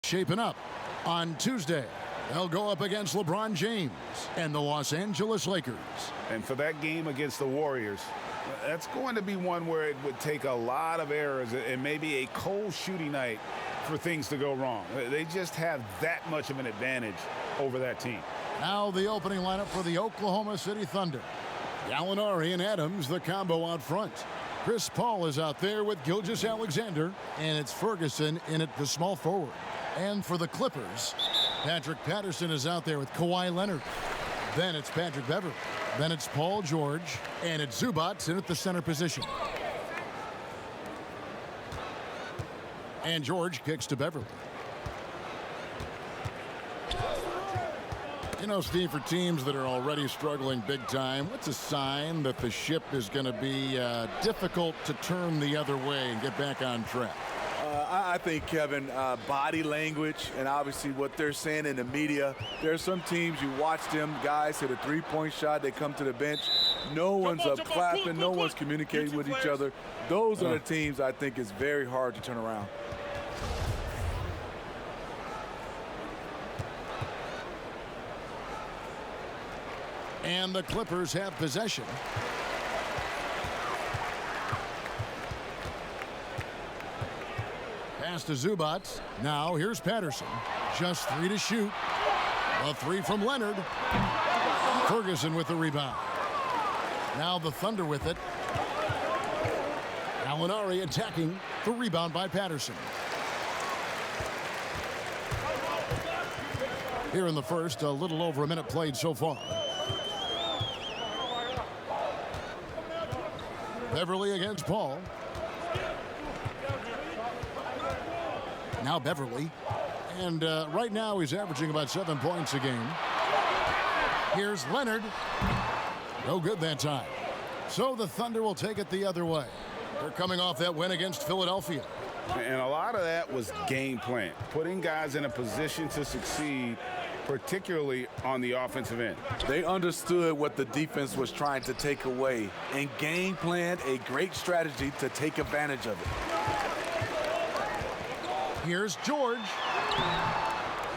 shaping up. On Tuesday, they'll go up against LeBron James and the Los Angeles Lakers. And for that game against the Warriors, that's going to be one where it would take a lot of errors and maybe a cold shooting night for things to go wrong. They just have that much of an advantage over that team. Now the opening lineup for the Oklahoma City Thunder. Gallinari and Adams, the combo out front. Chris Paul is out there with Gilgeous-Alexander, and it's Ferguson in at the small forward. And for the Clippers, Patrick Patterson is out there with Kawhi Leonard. Then it's Patrick Beverley. Then it's Paul George, and it's Zubac in at the center position. And George kicks to Beverley. You know, Steve, for teams that are already struggling big time, what's a sign that the ship is going to be difficult to turn the other way and get back on track? I think, Kevin, body language and obviously what they're saying in the media. There are some teams, you watch them guys hit a three-point shot, they come to the bench. No one's up clapping, no one's communicating with each other. Those are the teams I think is very hard to turn around. And the Clippers have possession. Pass to Zubac. Now here's Patterson. Just 3 to shoot. A 3 from Leonard. Ferguson with the rebound. Now the Thunder with it. Gallinari attacking. The rebound by Patterson. Here in the first, a little over a minute played so far. Beverley against Paul. Now Beverley. And right now he's averaging about 7 points a game. Here's Leonard. No good that time. So the Thunder will take it the other way. They're coming off that win against Philadelphia. And a lot of that was game plan, putting guys in a position to succeed, particularly on the offensive end. They understood what the defense was trying to take away and game planned a great strategy to take advantage of it. Here's George.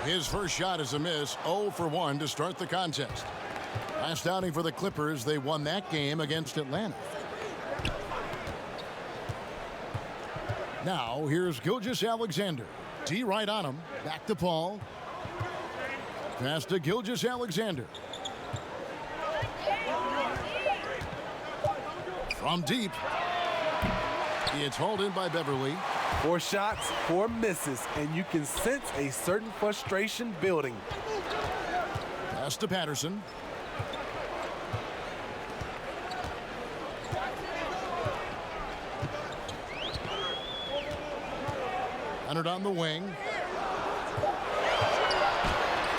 His first shot is a miss, 0 for 1 to start the contest. Last outing for the Clippers, they won that game against Atlanta. Now, here's Gilgeous-Alexander. D right on him. Back to Paul. Pass to Gilgeous-Alexander. From deep. It's hauled in by Beverley. 4 shots, 4 misses, and you can sense a certain frustration building. Pass to Patterson. Leonard on the wing.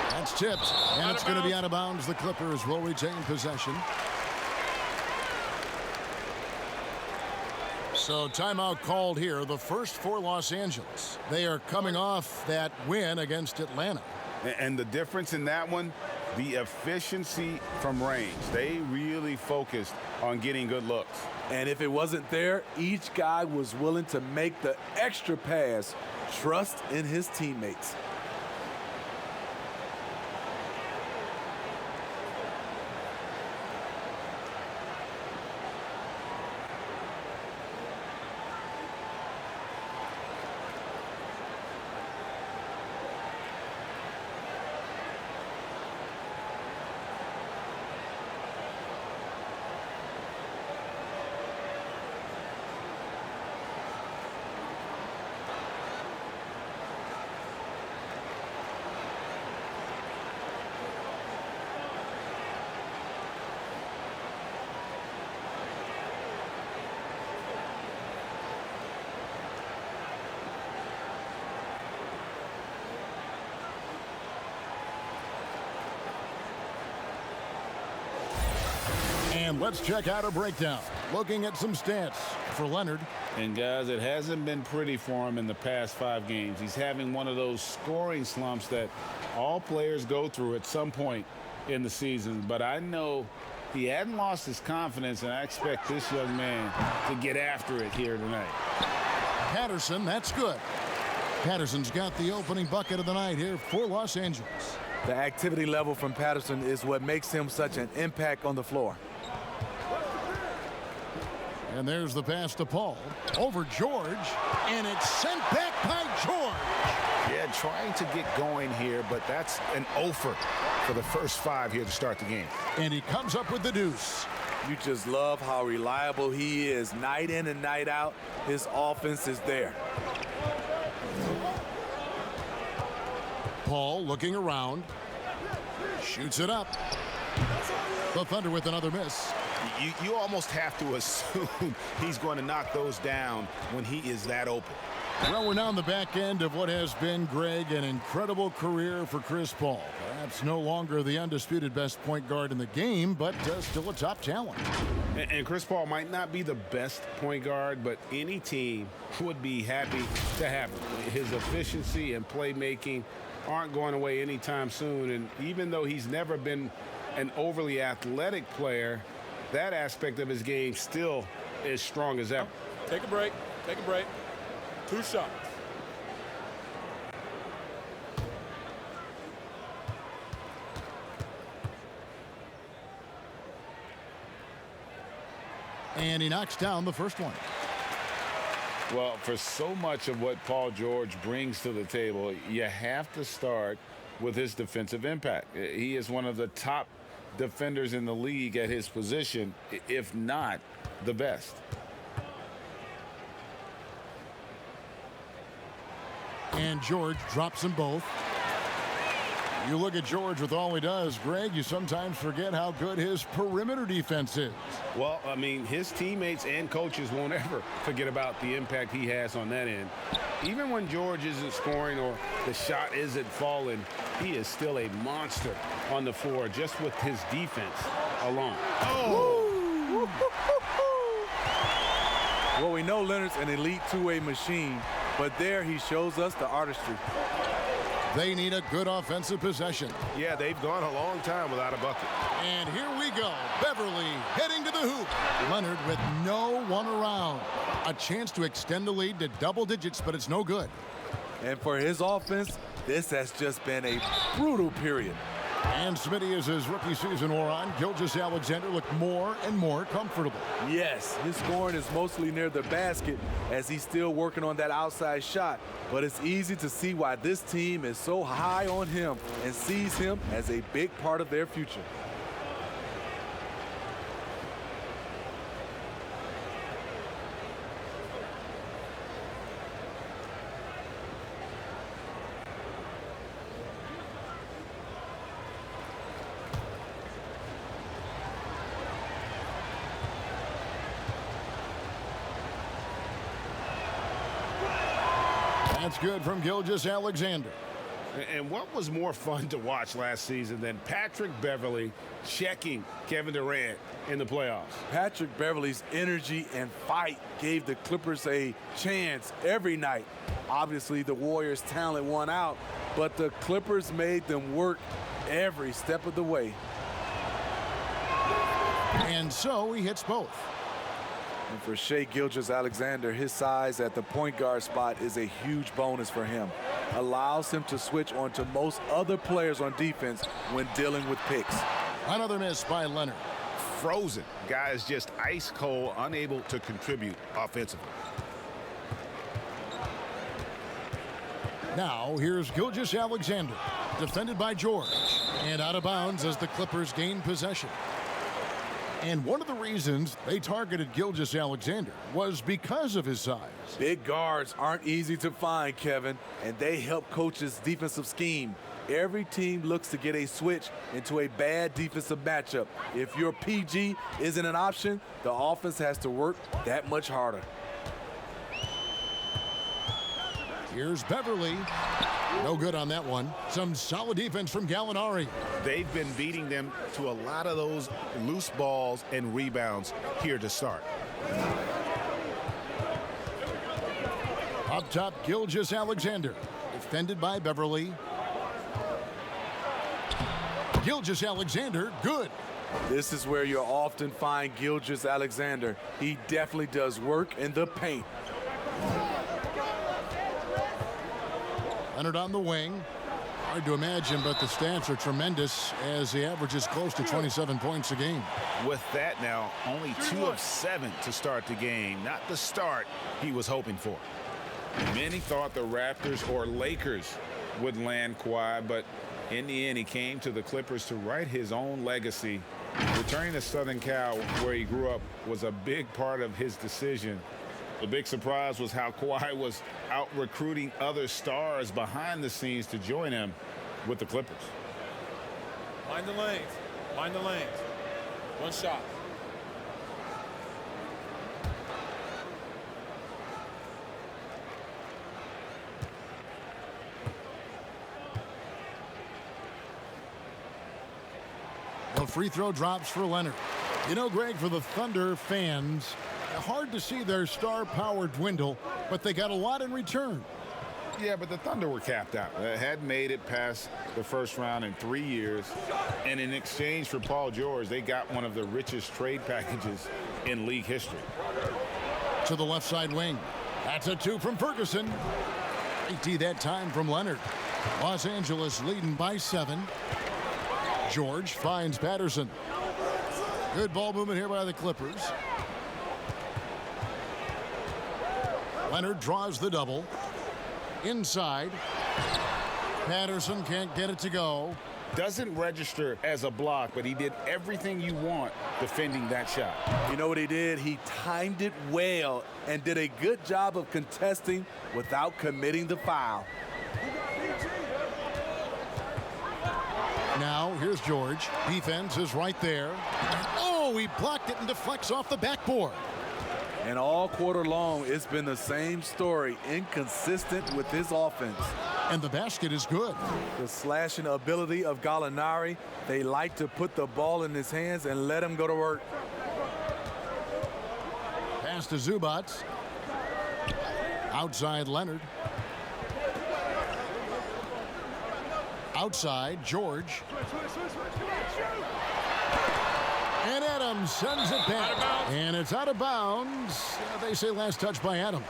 That's tipped, and it's going to be out of bounds. The Clippers will retain possession. So timeout called here, the first for Los Angeles. They are coming off that win against Atlanta. And the difference in that one, the efficiency from range. They really focused on getting good looks. And if it wasn't there, each guy was willing to make the extra pass. Trust in his teammates. And let's check out a breakdown. Looking at some stats for Leonard. And guys, it hasn't been pretty for him in the past 5 games. He's having one of those scoring slumps that all players go through at some point in the season. But I know he hadn't lost his confidence, and I expect this young man to get after it here tonight. Patterson, that's good. Patterson's got the opening bucket of the night here for Los Angeles. The activity level from Patterson is what makes him such an impact on the floor. And there's the pass to Paul. Over George. And it's sent back by George. Yeah, trying to get going here, but that's an offer for the first 5 here to start the game. And he comes up with the deuce. You just love how reliable he is night in and night out. His offense is there. Paul looking around. Shoots it up. The Thunder with another miss. You almost have to assume he's going to knock those down when he is that open. Well, we're now on the back end of what has been, Greg, an incredible career for Chris Paul. Perhaps no longer the undisputed best point guard in the game, but still a top talent. And Chris Paul might not be the best point guard, but any team would be happy to have him. His efficiency and playmaking aren't going away anytime soon. And even though he's never been an overly athletic player, that aspect of his game still is strong as ever. Take a break. Take a break. 2 shots. And he knocks down the first one. Well, for so much of what Paul George brings to the table, you have to start with his defensive impact. He is one of the top defenders in the league at his position, if not the best. And George drops them both. You look at George with all he does, Greg, you sometimes forget how good his perimeter defense is. Well, I mean, his teammates and coaches won't ever forget about the impact he has on that end. Even when George isn't scoring or the shot isn't falling, he is still a monster on the floor just with his defense alone. Oh! Well, we know Leonard's an elite two-way machine, but there he shows us the artistry. They need a good offensive possession. Yeah, they've gone a long time without a bucket. And here we go. Beverly heading to the hoop. Leonard with no one around. A chance to extend the lead to double digits, but it's no good. And for his offense, this has just been a brutal period. And Smitty, as his rookie season wore on, Gilgeous-Alexander looked more and more comfortable. Yes, his scoring is mostly near the basket as he's still working on that outside shot. But it's easy to see why this team is so high on him and sees him as a big part of their future. That's good from Gilgeous-Alexander. And what was more fun to watch last season than Patrick Beverly checking Kevin Durant in the playoffs? Patrick Beverly's energy and fight gave the Clippers a chance every night. Obviously, the Warriors' talent won out, but the Clippers made them work every step of the way. And so he hits both. And for Shai Gilgeous-Alexander, his size at the point guard spot is a huge bonus for him. Allows him to switch onto most other players on defense when dealing with picks. Another miss by Leonard. Frozen. Guy is just ice cold, unable to contribute offensively. Now here's Gilgeous-Alexander, defended by George, and out of bounds as the Clippers gain possession. And one of the reasons they targeted Gilgeous-Alexander was because of his size. Big guards aren't easy to find, Kevin, and they help coaches' defensive scheme. Every team looks to get a switch into a bad defensive matchup. If your PG isn't an option, the offense has to work that much harder. Here's Beverly. No good on that one. Some solid defense from Gallinari. They've been beating them to a lot of those loose balls and rebounds here to start. Up top, Gilgeous-Alexander, defended by Beverly. Gilgeous-Alexander, good. This is where you'll often find Gilgeous-Alexander. He definitely does work in the paint. Leonard on the wing. Hard to imagine, but the stats are tremendous as he averages close to 27 points a game. With that now, only 2 of 7 to start the game. Not the start he was hoping for. Many thought the Raptors or Lakers would land Kawhi, but in the end, he came to the Clippers to write his own legacy. Returning to Southern Cal, where he grew up, was a big part of his decision. The big surprise was how Kawhi was out recruiting other stars behind the scenes to join him with the Clippers. Mind the lanes. Mind the lanes. One shot. The free throw drops for Leonard. You know, Greg, for the Thunder fans, hard to see their star power dwindle, but they got a lot in return. Yeah, but the Thunder were capped out. They hadn't made it past the first round in 3 years. And in exchange for Paul George, they got one of the richest trade packages in league history. To the left side wing. That's a 2 from Ferguson. 80 that time from Leonard. Los Angeles leading by 7. George finds Patterson. Good ball movement here by the Clippers. Leonard draws the double. Inside. Patterson can't get it to go. Doesn't register as a block, but he did everything you want defending that shot. You know what he did? He timed it well and did a good job of contesting without committing the foul. Now, here's George. Defense is right there. Oh, he blocked it and deflects off the backboard. And all quarter long, it's been the same story, inconsistent with his offense. And the basket is good. The slashing ability of Gallinari, they like to put the ball in his hands and let him go to work. Pass to Zubac. Outside Leonard. Outside George. And Adams sends it back. And it's out of bounds. They say last touch by Adams.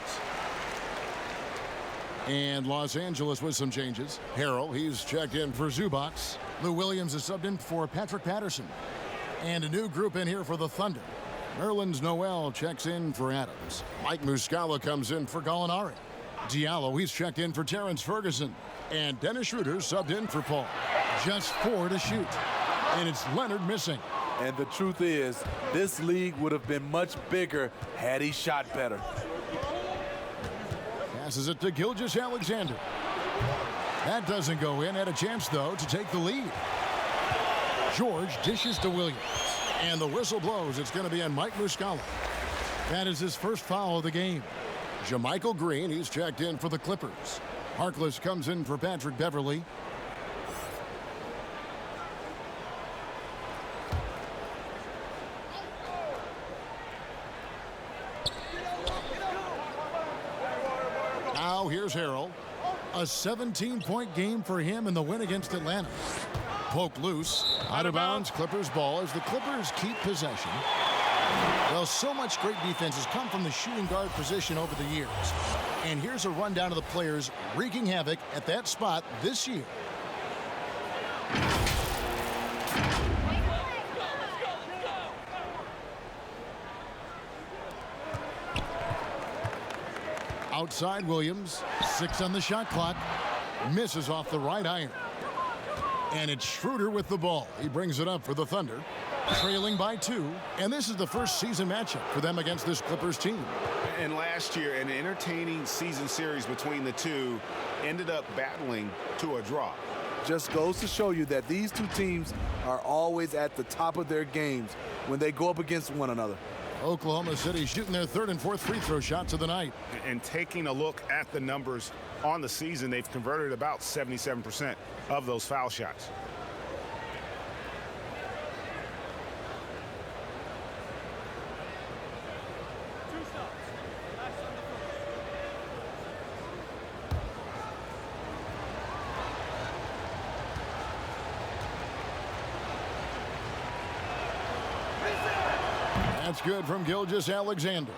And Los Angeles with some changes. Harrell, he's checked in for Zubac. Lou Williams is subbed in for Patrick Patterson. And a new group in here for the Thunder. Nerlens Noel checks in for Adams. Mike Muscala comes in for Gallinari. Diallo, he's checked in for Terrence Ferguson. And Dennis Schroeder subbed in for Paul. Just 4 to shoot. And it's Leonard missing. And the truth is, this league would have been much bigger had he shot better. Passes it to Gilgeous-Alexander. That doesn't go in. Had a chance, though, to take the lead. George dishes to Williams. And the whistle blows. It's going to be on Mike Muscala. That is his first foul of the game. JaMychal Green, he's checked in for the Clippers. Harkless comes in for Patrick Beverly. Now here's Harrell. A 17-point game for him in the win against Atlanta. Poke loose. Out of bounds. Clippers ball as the Clippers keep possession. Well, so much great defense has come from the shooting guard position over the years. And here's a rundown of the players wreaking havoc at that spot this year. Outside Williams, 6 on the shot clock, misses off the right iron. And it's Schroeder with the ball. He brings it up for the Thunder, trailing by 2. And this is the first season matchup for them against this Clippers team. And last year, an entertaining season series between the two ended up battling to a draw. Just goes to show you that these two teams are always at the top of their games when they go up against one another. Oklahoma City shooting their 3rd and 4th free throw shots of the night. And taking a look at the numbers on the season, they've converted about 77% of those foul shots. That's good from Gilgeous-Alexander.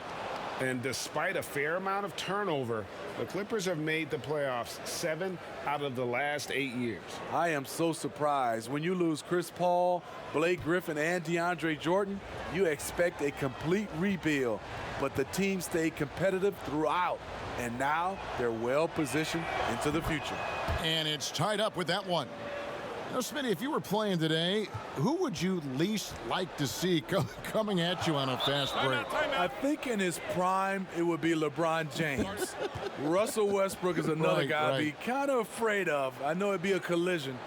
And despite a fair amount of turnover, the Clippers have made the playoffs 7 out of the last 8 years. I am so surprised. When you lose Chris Paul, Blake Griffin, and DeAndre Jordan, you expect a complete rebuild. But the team stayed competitive throughout, and now they're well positioned into the future. And it's tied up with that one. Now, Smitty, if you were playing today, who would you least like to see coming at you on a fast break? I think in his prime, it would be LeBron James. Russell Westbrook is another guy I'd be kind of afraid of. I know it'd be a collision.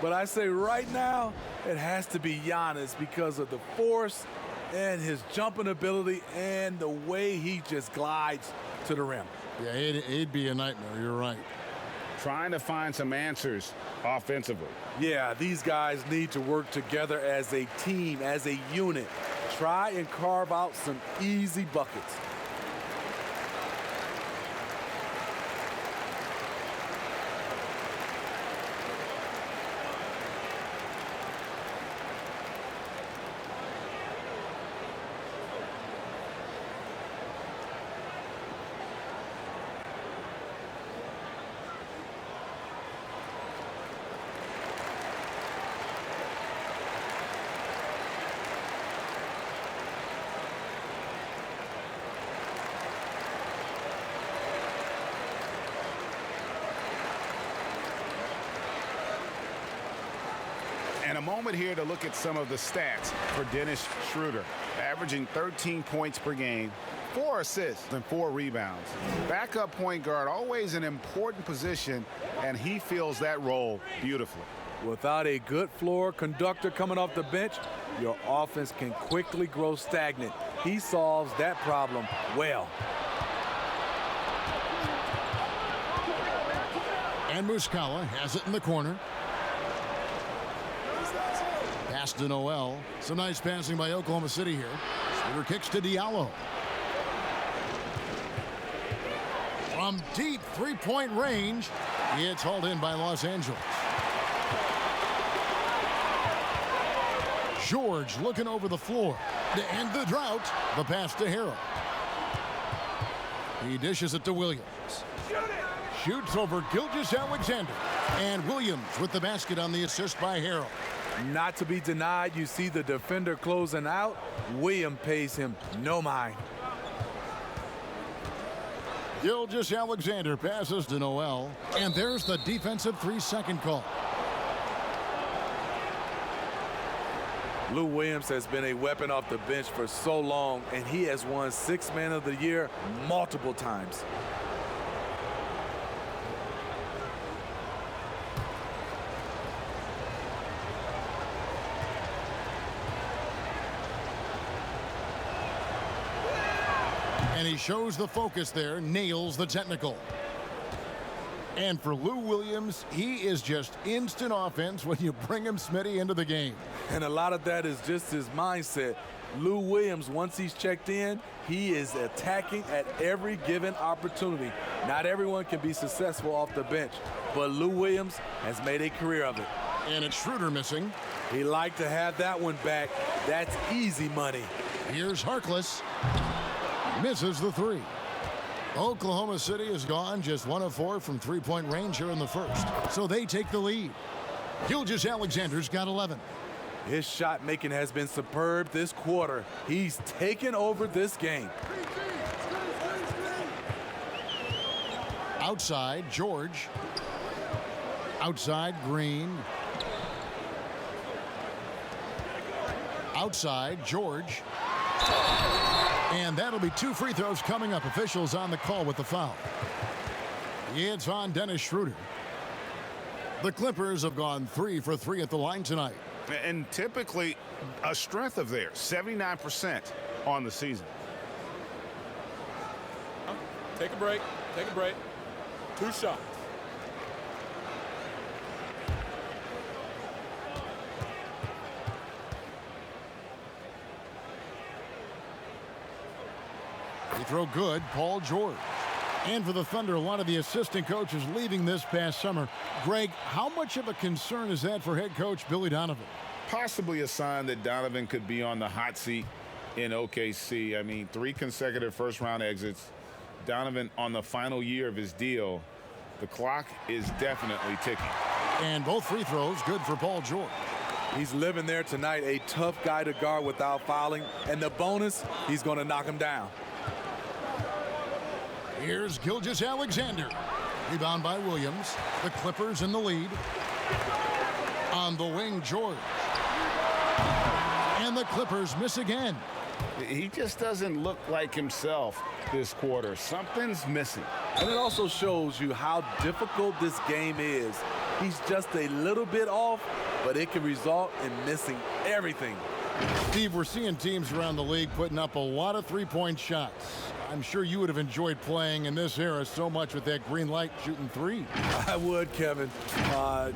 But I say right now, it has to be Giannis because of the force and his jumping ability and the way he just glides to the rim. Yeah, it'd be a nightmare. You're right. Trying to find some answers offensively. Yeah, these guys need to work together as a team, as a unit. Try and carve out some easy buckets. And a moment here to look at some of the stats for Dennis Schroeder. Averaging 13 points per game, 4 assists and 4 rebounds. Backup point guard, always an important position, and he fills that role beautifully. Without a good floor conductor coming off the bench, your offense can quickly grow stagnant. He solves that problem well. And Muscala has it in the corner. Pass to Noel. Some nice passing by Oklahoma City here. Schroeder kicks to Diallo. From deep three-point range, it's hauled in by Los Angeles. George looking over the floor to end the drought. The pass to Harrell. He dishes it to Williams. Shoots over Gilgeous-Alexander. And Williams with the basket on the assist by Harrell. Not to be denied, you see the defender closing out. Williams pays him no mind. Gilgeous-Alexander passes to Noel. And there's the defensive 3-second call. Lou Williams has been a weapon off the bench for so long, and he has won Sixth Man of the Year multiple times. And he shows the focus there, nails the technical. And for Lou Williams, he is just instant offense when you bring him, Smitty, into the game. And a lot of that is just his mindset. Lou Williams, once he's checked in, he is attacking at every given opportunity. Not everyone can be successful off the bench, but Lou Williams has made a career of it. And it's Schroeder missing. He liked to have that one back. That's easy money. Here's Harkless. Misses the three. Oklahoma City has gone just 1 of 4 from three-point range here in the first. So they take the lead. Gilgeous-Alexander's got 11. His shot making has been superb this quarter. He's taken over this game. Outside, George. Outside, Green. Outside, George. And that'll be 2 free throws coming up. Officials on the call with the foul. It's on Dennis Schroeder. The Clippers have gone 3 for 3 at the line tonight. And typically a strength of theirs, 79% on the season. Take a break. Take a break. 2 shots. They throw good, Paul George. And for the Thunder, a lot of the assistant coaches leaving this past summer. Greg, how much of a concern is that for head coach Billy Donovan? Possibly a sign that Donovan could be on the hot seat in OKC. I mean, 3 consecutive first-round exits. Donovan on the final year of his deal. The clock is definitely ticking. And both free throws good for Paul George. He's living there tonight, a tough guy to guard without fouling. And the bonus, he's going to knock him down. Here's Gilgeous-Alexander. Rebound by Williams. The Clippers in the lead. On the wing, George. And the Clippers miss again. He just doesn't look like himself this quarter. Something's missing. And it also shows you how difficult this game is. He's just a little bit off, but it can result in missing everything. Steve, we're seeing teams around the league putting up a lot of three-point shots. I'm sure you would have enjoyed playing in this era so much with that green light shooting three. I would, Kevin.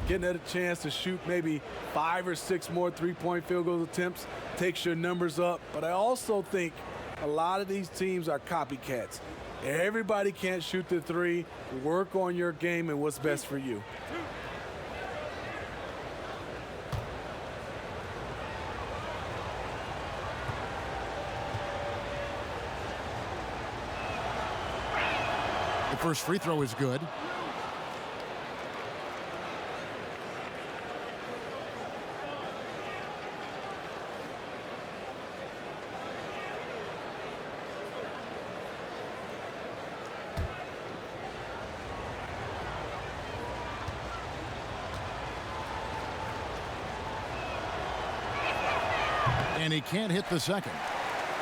Getting a chance to shoot maybe 5 or 6 more three-point field goal attempts takes your numbers up. But I also think a lot of these teams are copycats. Everybody can't shoot the three. Work on your game and what's best for you. The first free throw is good. And he can't hit the second.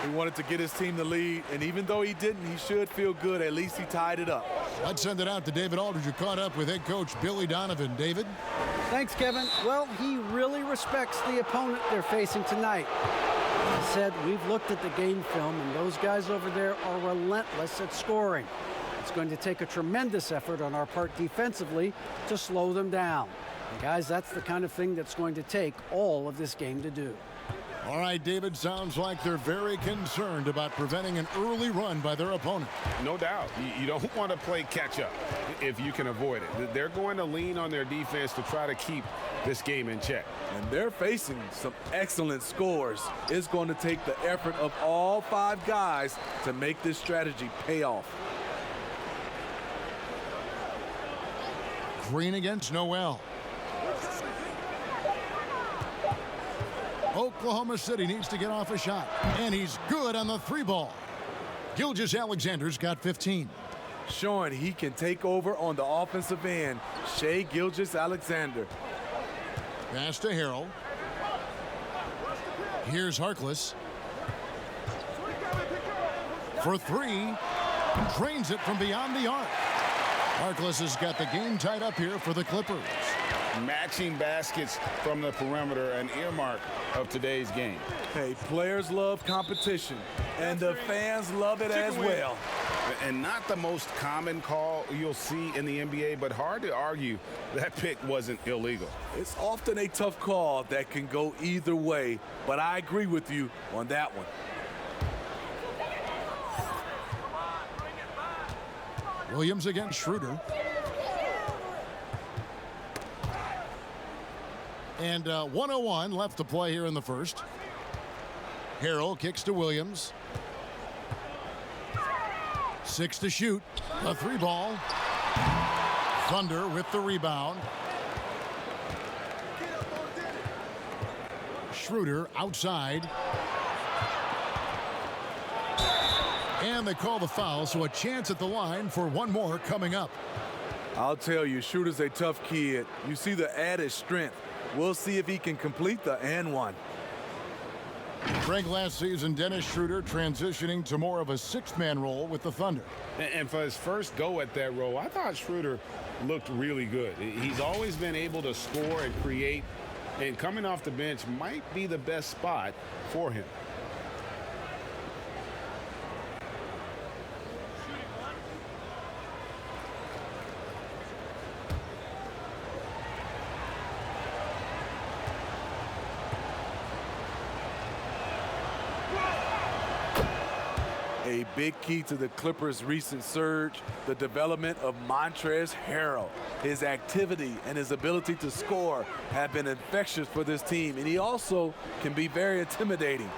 He wanted to get his team the lead, and even though he didn't, he should feel good. At least he tied it up. Let's send it out to David Aldridge, who caught up with head coach Billy Donovan. David? Thanks, Kevin. Well, he really respects the opponent they're facing tonight. He said, we've looked at the game film, and those guys over there are relentless at scoring. It's going to take a tremendous effort on our part defensively to slow them down. And guys, that's the kind of thing that's going to take all of this game to do. All right, David, sounds like they're very concerned about preventing an early run by their opponent. No doubt. You don't want to play catch-up if you can avoid it. They're going to lean on their defense to try to keep this game in check. And they're facing some excellent scores. It's going to take the effort of all 5 guys to make this strategy pay off. Green against Noel. Oklahoma City needs to get off a shot. And he's good on the 3-ball. Gilgeous-Alexander's got 15. Showing he can take over on the offensive end. Shai Gilgeous-Alexander. Pass to Harrell. Here's Harkless. For 3. Drains it from beyond the arc. Harkless has got the game tied up here for the Clippers. Matching baskets from the perimeter, an earmark of today's game. Hey, players love competition, and the fans love it as well. And not the most common call you'll see in the NBA, but hard to argue that pick wasn't illegal. It's often a tough call that can go either way, but I agree with you on that one. Williams against Schroeder. And 1:01 left to play here in the first. Harrell kicks to Williams. 6 to shoot. A 3-ball. Thunder with the rebound. Schroeder outside. And they call the foul, so a chance at the line for one more coming up. I'll tell you, Schroeder's a tough kid. You see the added strength. We'll see if he can complete the and one. Craig, last season, Dennis Schroeder transitioning to more of a 6th-man role with the Thunder. And for his first go at that role, I thought Schroeder looked really good. He's always been able to score and create, and coming off the bench might be the best spot for him. A big key to the Clippers' recent surge, the development of Montrezl Harrell. His activity and his ability to score have been infectious for this team, and he also can be very intimidating.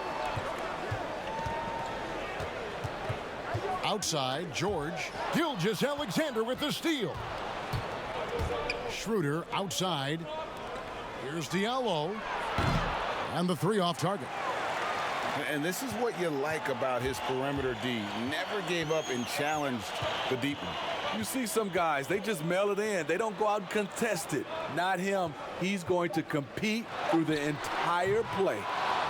outside. George. Gilgeous-Alexander with the steal. Schroeder outside. Here's Diallo. And the three off target. And this is what you like about his perimeter D. Never gave up and challenged the deep one. You see some guys, they just mail it in. They don't go out and contest it. Not him. He's going to compete through the entire play.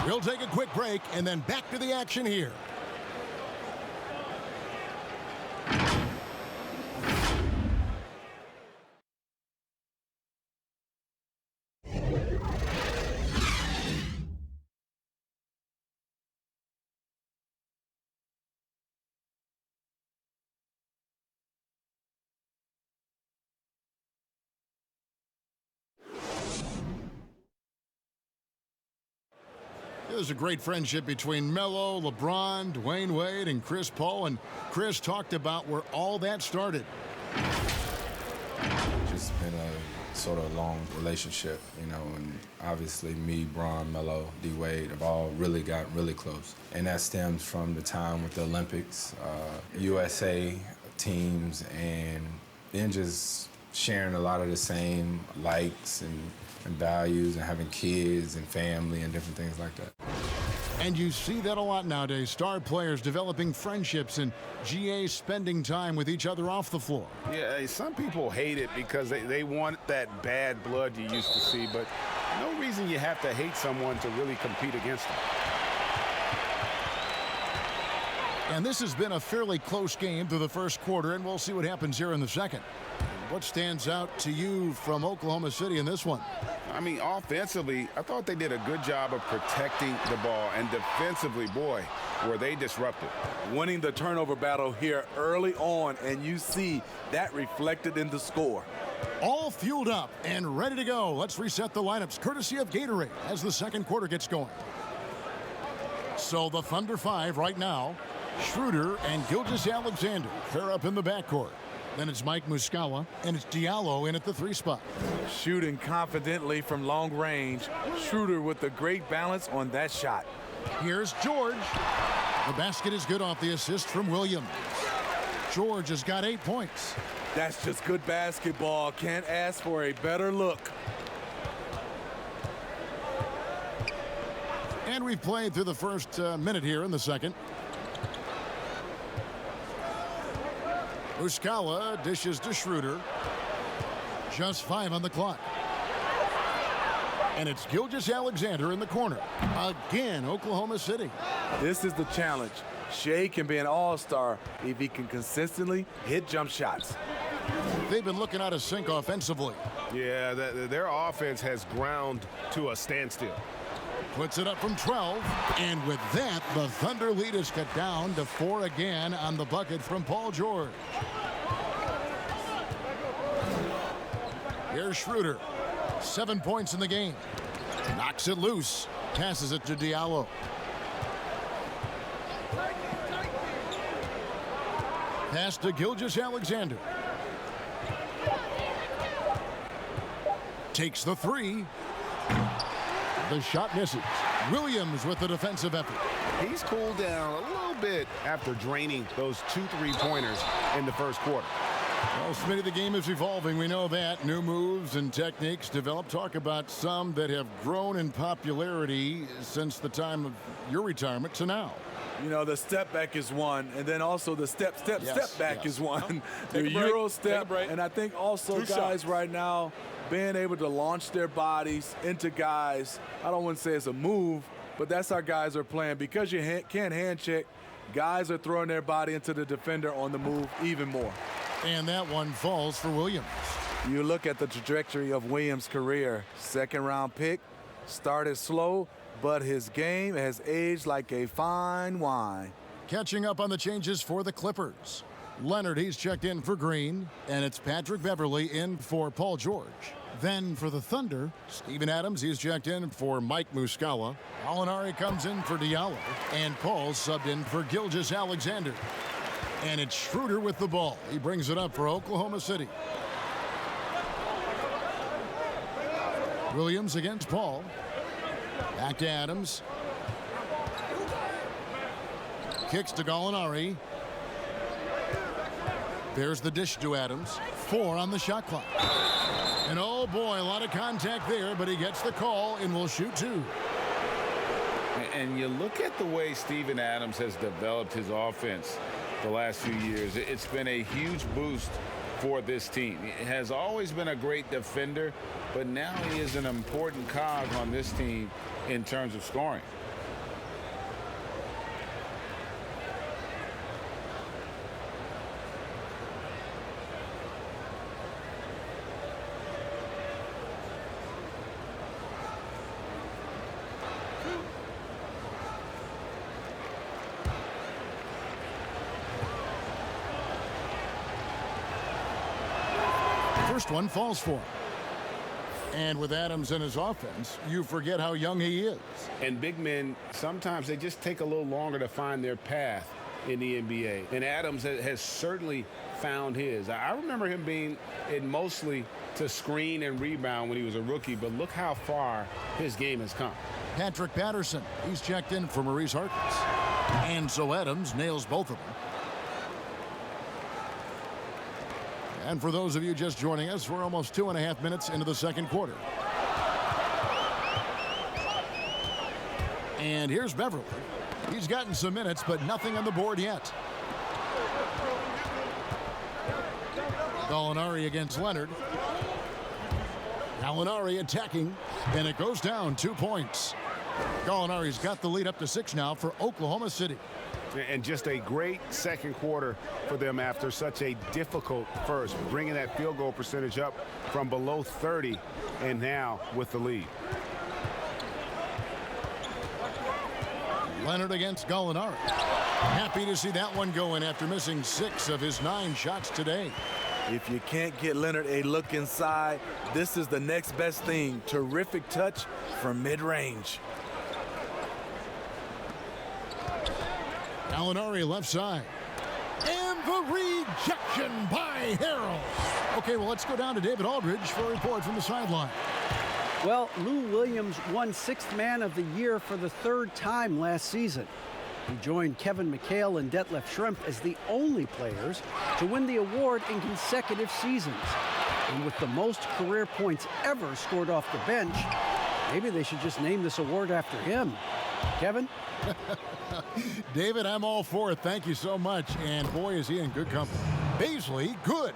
We'll take a quick break and then back to the action here. There's a great friendship between Melo, LeBron, Dwayne Wade, and Chris Paul. And Chris talked about where all that started. Just been a sort of long relationship, you know, and obviously me, Bron, Melo, D. Wade have all really gotten really close. And that stems from the time with the Olympics, USA teams, and then just sharing a lot of the same likes and values and having kids and family and different things like that. And you see that a lot nowadays. Star players developing friendships and GA spending time with each other off the floor. Yeah, some people hate it because they want that bad blood you used to see, but no reason you have to hate someone to really compete against them. And this has been a fairly close game through the first quarter, and we'll see what happens here in the second. What stands out to you from Oklahoma City in this one? I mean, offensively, I thought they did a good job of protecting the ball, and defensively, boy, were they disruptive. Winning the turnover battle here early on, and you see that reflected in the score. All fueled up and ready to go. Let's reset the lineups courtesy of Gatorade as the second quarter gets going. So the Thunder 5 right now. Schroeder and Gilgeous-Alexander pair up in the backcourt. Then it's Mike Muscala, and it's Diallo in at the 3 spot. Shooting confidently from long range. Schroeder with a great balance on that shot. Here's George. The basket is good off the assist from Williams. George has got 8 points. That's just good basketball. Can't ask for a better look. And we've played through the first minute here in the second. Muscala dishes to Schroeder. Just 5 on the clock. And it's Gilgeous-Alexander in the corner. Again, Oklahoma City. This is the challenge. Shea can be an all-star if he can consistently hit jump shots. They've been looking out of sync offensively. Yeah, their offense has ground to a standstill. Puts it up from 12. And with that, the Thunder lead is cut down to 4 again on the bucket from Paul George. Here's Schroeder. 7 points in the game. Knocks it loose. Passes it to Diallo. Pass to Gilgeous-Alexander. Takes the 3. The shot misses. Williams with the defensive effort. He's cooled down a little bit after draining those 2 3-pointers in the first quarter. Well, Smitty, the game is evolving. We know that. New moves and techniques developed. Talk about some that have grown in popularity since the time of your retirement to now. You know, the step back is one, and then also the step back is one. The Euro step, and I think also guys right now being able to launch their bodies into guys. I don't want to say it's a move, but that's how guys are playing. Because you can't hand check, guys are throwing their body into the defender on the move even more. And that one falls for Williams. You look at the trajectory of Williams' career. Second-round pick, started slow, but his game has aged like a fine wine. Catching up on the changes for the Clippers. Leonard, he's checked in for Green, and it's Patrick Beverley in for Paul George. Then for the Thunder, Steven Adams, he's checked in for Mike Muscala. Alinari comes in for Diallo, and Paul's subbed in for Gilgeous-Alexander. And it's Schroeder with the ball. He brings it up for Oklahoma City. Williams against Paul. Back to Adams. Kicks to Gallinari. There's the dish to Adams. 4 on the shot clock. And oh boy, a lot of contact there, but he gets the call and will shoot 2. And you look at the way Steven Adams has developed his offense the last few years. It's been a huge boost for this team. He has always been a great defender, but now he is an important cog on this team in terms of scoring. First one falls for him. And with Adams in his offense, you forget how young he is. And big men, sometimes they just take a little longer to find their path in the NBA. And Adams has certainly found his. I remember him being in mostly to screen and rebound when he was a rookie, but look how far his game has come. Patrick Patterson, he's checked in for Maurice Harkless. And so Adams nails both of them. And for those of you just joining us, we're almost 2.5 minutes into the second quarter. And here's Beverly. He's gotten some minutes, but nothing on the board yet. Gallinari against Leonard. Gallinari attacking, and it goes down 2 points. Gallinari's got the lead up to 6 now for Oklahoma City. And just a great second quarter for them after such a difficult first, bringing that field goal percentage up from below 30 and now with the lead. Leonard against Gallinari. Happy to see that one go in after missing 6 of his 9 shots today. If you can't get Leonard a look inside, this is the next best thing. Terrific touch from mid-range. Gallinari left side. And the rejection by Harrell. Okay, well, let's go down to David Aldridge for a report from the sideline. Well, Lou Williams won 6th Man of the Year for the 3rd time last season. He joined Kevin McHale and Detlef Schrempf as the only players to win the award in consecutive seasons. And with the most career points ever scored off the bench, maybe they should just name this award after him. Kevin? David, I'm all for it. Thank you so much. And boy, is he in good company. Beasley, good.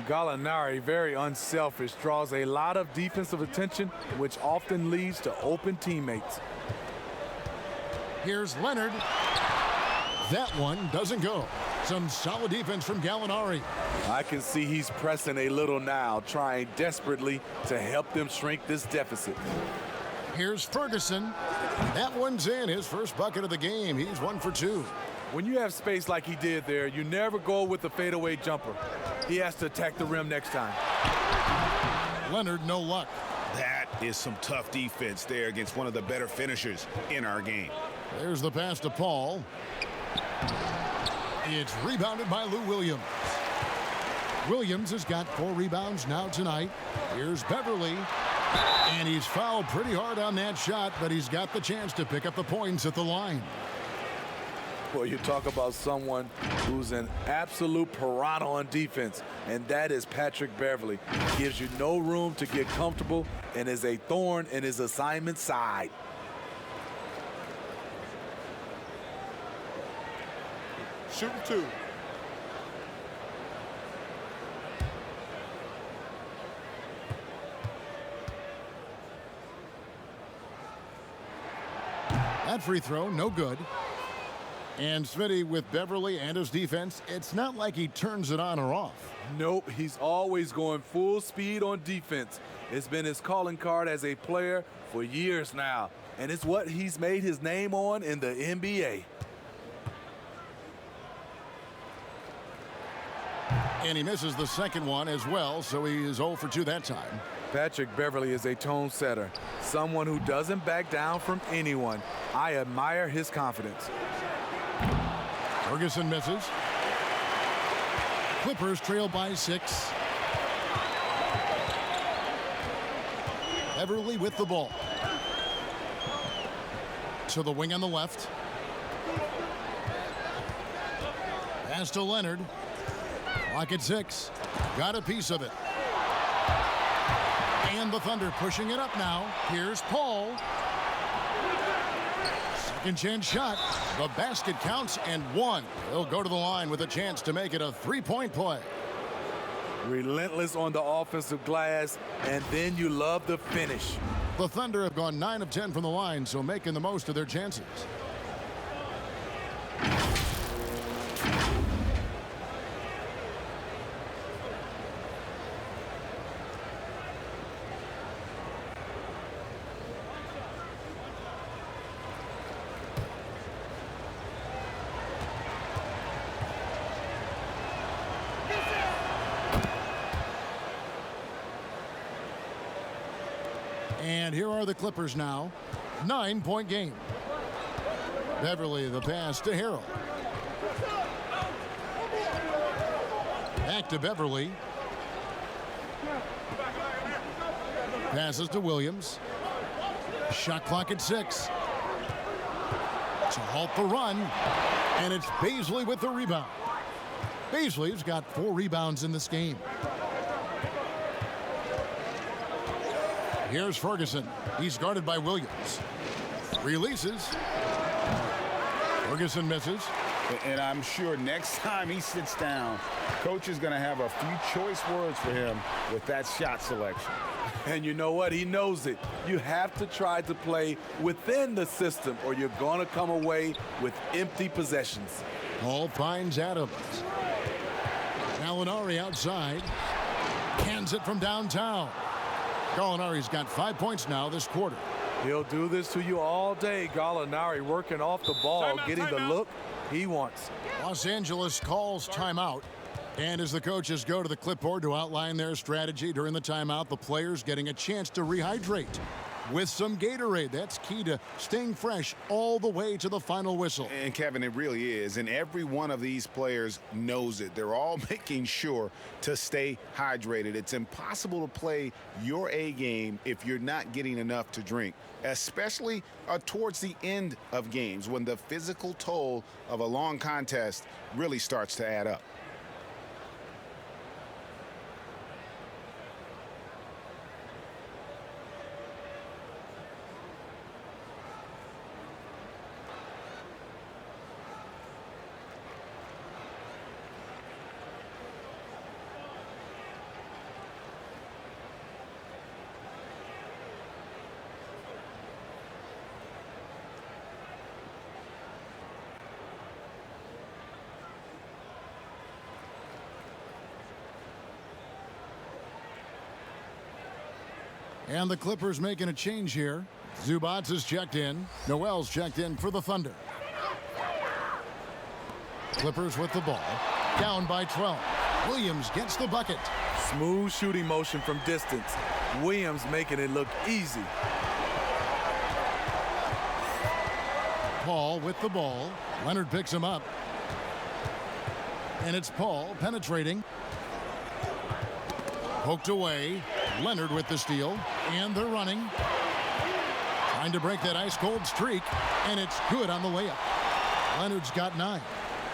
Gallinari, very unselfish, draws a lot of defensive attention, which often leads to open teammates. Here's Leonard. That one doesn't go. Some solid defense from Gallinari. I can see he's pressing a little now, trying desperately to help them shrink this deficit. Here's Ferguson. That one's in, his first bucket of the game. He's 1 for 2. When you have space like he did there, you never go with the fadeaway jumper. He has to attack the rim next time. Leonard, no luck. That is some tough defense there against one of the better finishers in our game. There's the pass to Paul. It's rebounded by Lou Williams. Williams has got 4 rebounds now tonight. Here's Beverly. And he's fouled pretty hard on that shot, but he's got the chance to pick up the points at the line. Well, you talk about someone who's an absolute piranha on defense, and that is Patrick Beverly. Gives you no room to get comfortable and is a thorn in his assignment side. Shooting 2. That free throw, no good. And Smitty with Beverly and his defense, it's not like he turns it on or off. Nope, he's always going full speed on defense. It's been his calling card as a player for years now, and it's what he's made his name on in the NBA. And he misses the second one as well, so he is 0 for 2 that time. Patrick Beverly is a tone setter, someone who doesn't back down from anyone. I admire his confidence. Ferguson misses. Clippers trail by 6. Beverly with the ball. To the wing on the left. Pass to Leonard. Clock at 6. Got a piece of it. And the Thunder pushing it up now. Here's Paul. Second chance shot. The basket counts and one. He'll go to the line with a chance to make it a three-point play. Relentless on the offensive glass, and then you love the finish. The Thunder have gone 9 of 10 from the line, so making the most of their chances. And here are the Clippers now. 9-point game. Beverly the pass to Harrell. Back to Beverly. Passes to Williams. Shot clock at 6. To halt the run. And it's Bazley with the rebound. Bazley's got 4 rebounds in this game. Here's Ferguson. He's guarded by Williams. Releases. Ferguson misses. And I'm sure next time he sits down, coach is going to have a few choice words for him with that shot selection. And you know what? He knows it. You have to try to play within the system or you're going to come away with empty possessions. Paul finds Adams. Gallinari outside. Cans it from downtown. Gallinari's got 5 points now this quarter. He'll do this to you all day. Gallinari working off the ball, getting the look he wants. Los Angeles calls timeout. And as the coaches go to the clipboard to outline their strategy during the timeout, the players getting a chance to rehydrate with some Gatorade. That's key to staying fresh all the way to the final whistle. And Kevin, it really is. And every one of these players knows it. They're all making sure to stay hydrated. It's impossible to play your A game if you're not getting enough to drink, especially towards the end of games when the physical toll of a long contest really starts to add up. And the Clippers making a change here. Zubats is checked in. Noel's checked in for the Thunder. Clippers with the ball. Down by 12. Williams gets the bucket. Smooth shooting motion from distance. Williams making it look easy. Paul with the ball. Leonard picks him up. And it's Paul penetrating. Poked away. Leonard with the steal. And they're running. Trying to break that ice-cold streak. And it's good on the layup. Leonard's got 9.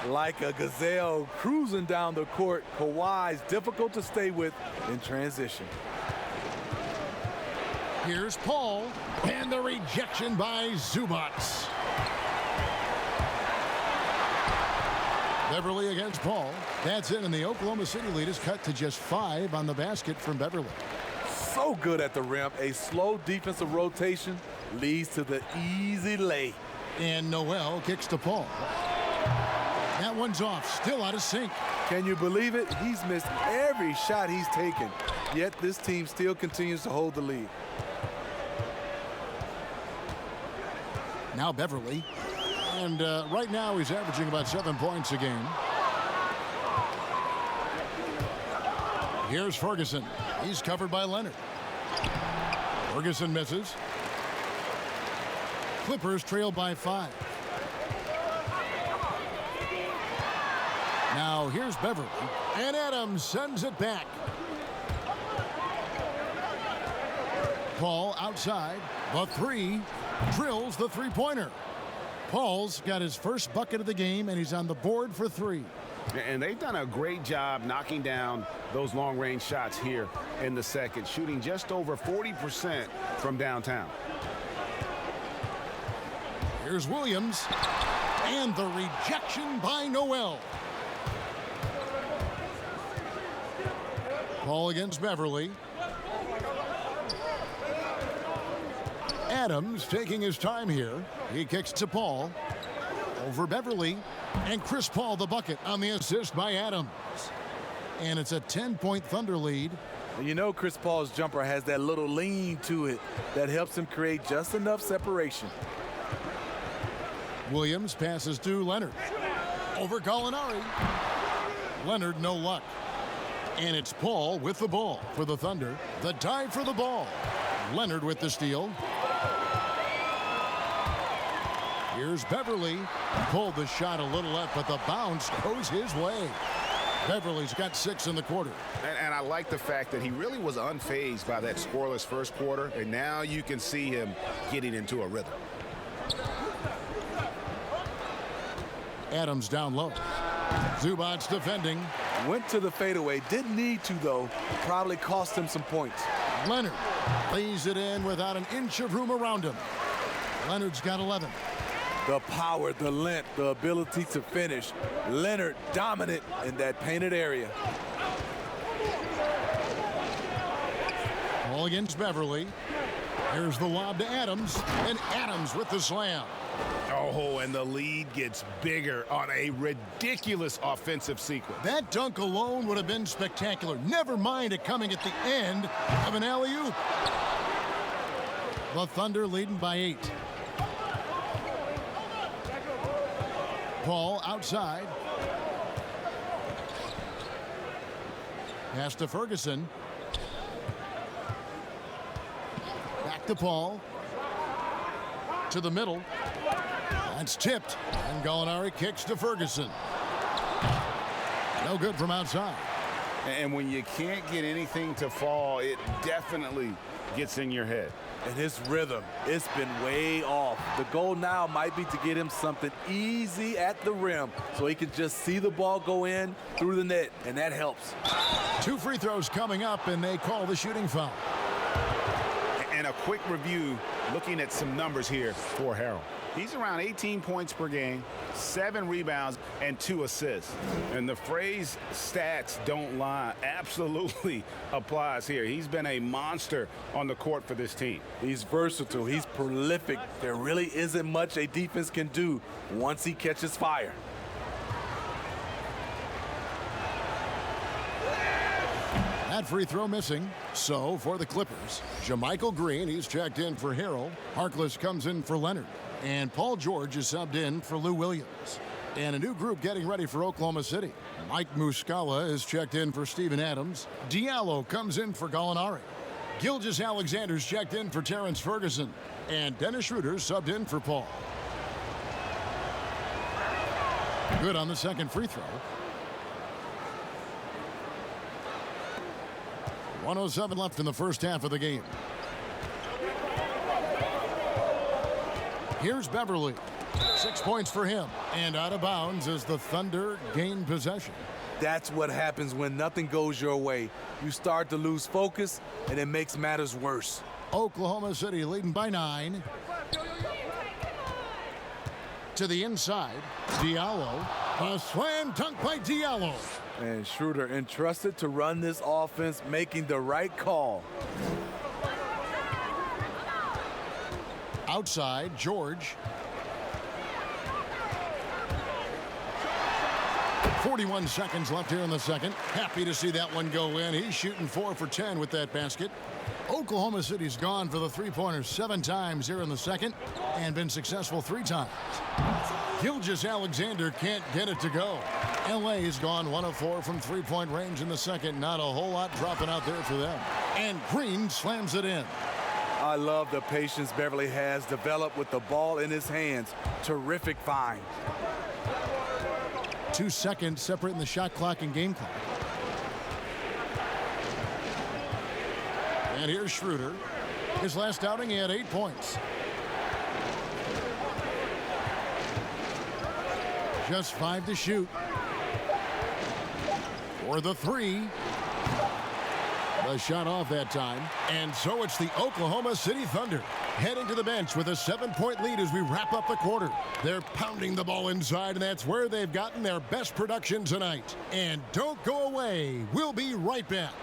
Like a gazelle cruising down the court, Kawhi's difficult to stay with in transition. Here's Paul. And the rejection by Zubats. Beverly against Paul. That's it, and the Oklahoma City lead is cut to just 5 on the basket from Beverly. So good at the rim. A slow defensive rotation leads to the easy lay. And Noel kicks to Paul. That one's off, still out of sync. Can you believe it? He's missed every shot he's taken, yet this team still continues to hold the lead. Now Beverly. And right now he's averaging about 7 points a game. Here's Ferguson. He's covered by Leonard. Ferguson misses. Clippers trail by 5. Now here's Beverly. And Adams sends it back. Paul outside. The 3. Drills the three-pointer. Paul's got his first bucket of the game, and he's on the board for 3. And they've done a great job knocking down those long-range shots here in the second, shooting just over 40% from downtown. Here's Williams. And the rejection by Noel. Paul against Beverly. Adams taking his time here. He kicks to Paul. Over Beverly. And Chris Paul the bucket on the assist by Adams. And it's a 10-point Thunder lead. You know Chris Paul's jumper has that little lean to it that helps him create just enough separation. Williams passes to Leonard. Over Gallinari. Leonard no luck. And it's Paul with the ball for the Thunder. The dive for the ball. Leonard with the steal. Here's Beverly. Pulled the shot a little left, but the bounce goes his way. Beverly's got 6 in the quarter. And I like the fact that he really was unfazed by that scoreless first quarter, and now you can see him getting into a rhythm. Adams down low. Zubac's defending. Went to the fadeaway. Didn't need to, though. Probably cost him some points. Leonard lays it in without an inch of room around him. Leonard's got 11. The power, the length, the ability to finish. Leonard dominant in that painted area. Ball against Beverly. Here's the lob to Adams. And Adams with the slam. Oh, and the lead gets bigger on a ridiculous offensive sequence. That dunk alone would have been spectacular. Never mind it coming at the end of an alley-oop. The Thunder leading by 8. Paul outside. Pass to Ferguson. Back to Paul. To the middle. That's tipped. And Gallinari kicks to Ferguson. No good from outside. And when you can't get anything to fall, it definitely gets in your head. And his rhythm, it's been way off. The goal now might be to get him something easy at the rim so he can just see the ball go in through the net, and that helps. 2 free throws coming up, and they call the shooting foul. And a quick review looking at some numbers here for Harrell. He's around 18 points per game, 7 rebounds, and 2 assists. And the phrase stats don't lie absolutely applies here. He's been a monster on the court for this team. He's versatile. He's prolific. There really isn't much a defense can do once he catches fire. That free throw missing. So for the Clippers, JaMychal Green, he's checked in for Harrell. Harkless comes in for Leonard. And Paul George is subbed in for Lou Williams. And a new group getting ready for Oklahoma City. Mike Muscala is checked in for Steven Adams. Diallo comes in for Gallinari. Gilgeous-Alexander's checked in for Terrence Ferguson. And Dennis Schroeder subbed in for Paul. Good on the second free throw. 1:07 left in the first half of the game. Here's Beverly. 6 points for him. And out of bounds as the Thunder gain possession. That's what happens when nothing goes your way. You start to lose focus, and it makes matters worse. Oklahoma City leading by 9. To the inside. Diallo. A slam dunk by Diallo. And Schroeder entrusted to run this offense, making the right call. Outside, George. 41 seconds left here in the second. Happy to see that one go in. He's shooting 4 for 10 with that basket. Oklahoma City's gone for the three-pointers 7 times here in the second and been successful 3 times. Gilgeous-Alexander can't get it to go. LA has gone 1 of 4 from three-point range in the second. Not a whole lot dropping out there for them. And Green slams it in. I love the patience Beverly has developed with the ball in his hands. Terrific find. 2 seconds separating the shot clock and game clock. And here's Schroeder. His last outing, he had 8 points. Just 5 to shoot. for the three. The shot off that time. And so it's the Oklahoma City Thunder heading to the bench with a 7-point lead as we wrap up the quarter. They're pounding the ball inside, and that's where they've gotten their best production tonight. And don't go away. We'll be right back.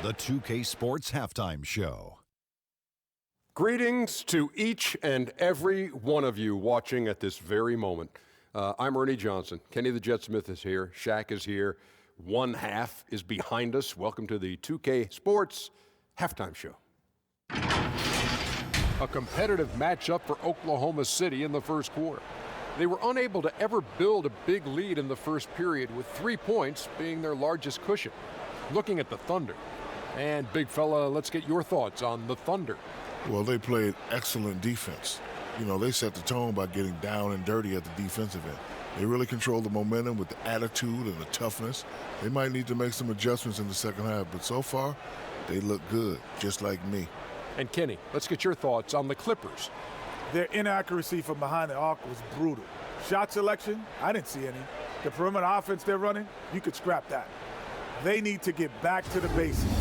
The 2K Sports Halftime Show. Greetings to each and every one of you watching at this very moment. I'm Ernie Johnson. Kenny the Jet Smith is here. Shaq is here. One half is behind us. Welcome to the 2K Sports Halftime Show. A competitive matchup for Oklahoma City in the first quarter. They were unable to ever build a big lead in the first period, with 3 points being their largest cushion. Looking at the Thunder. And big fella, let's get your thoughts on the Thunder. Well, they played excellent defense. You know, they set the tone by getting down and dirty at the defensive end. They really controlled the momentum with the attitude and the toughness. They might need to make some adjustments in the second half, but so far, they look good, just like me. And Kenny, let's get your thoughts on the Clippers. Their inaccuracy from behind the arc was brutal. Shot selection, I didn't see any. The perimeter offense they're running, you could scrap that. They need to get back to the basics.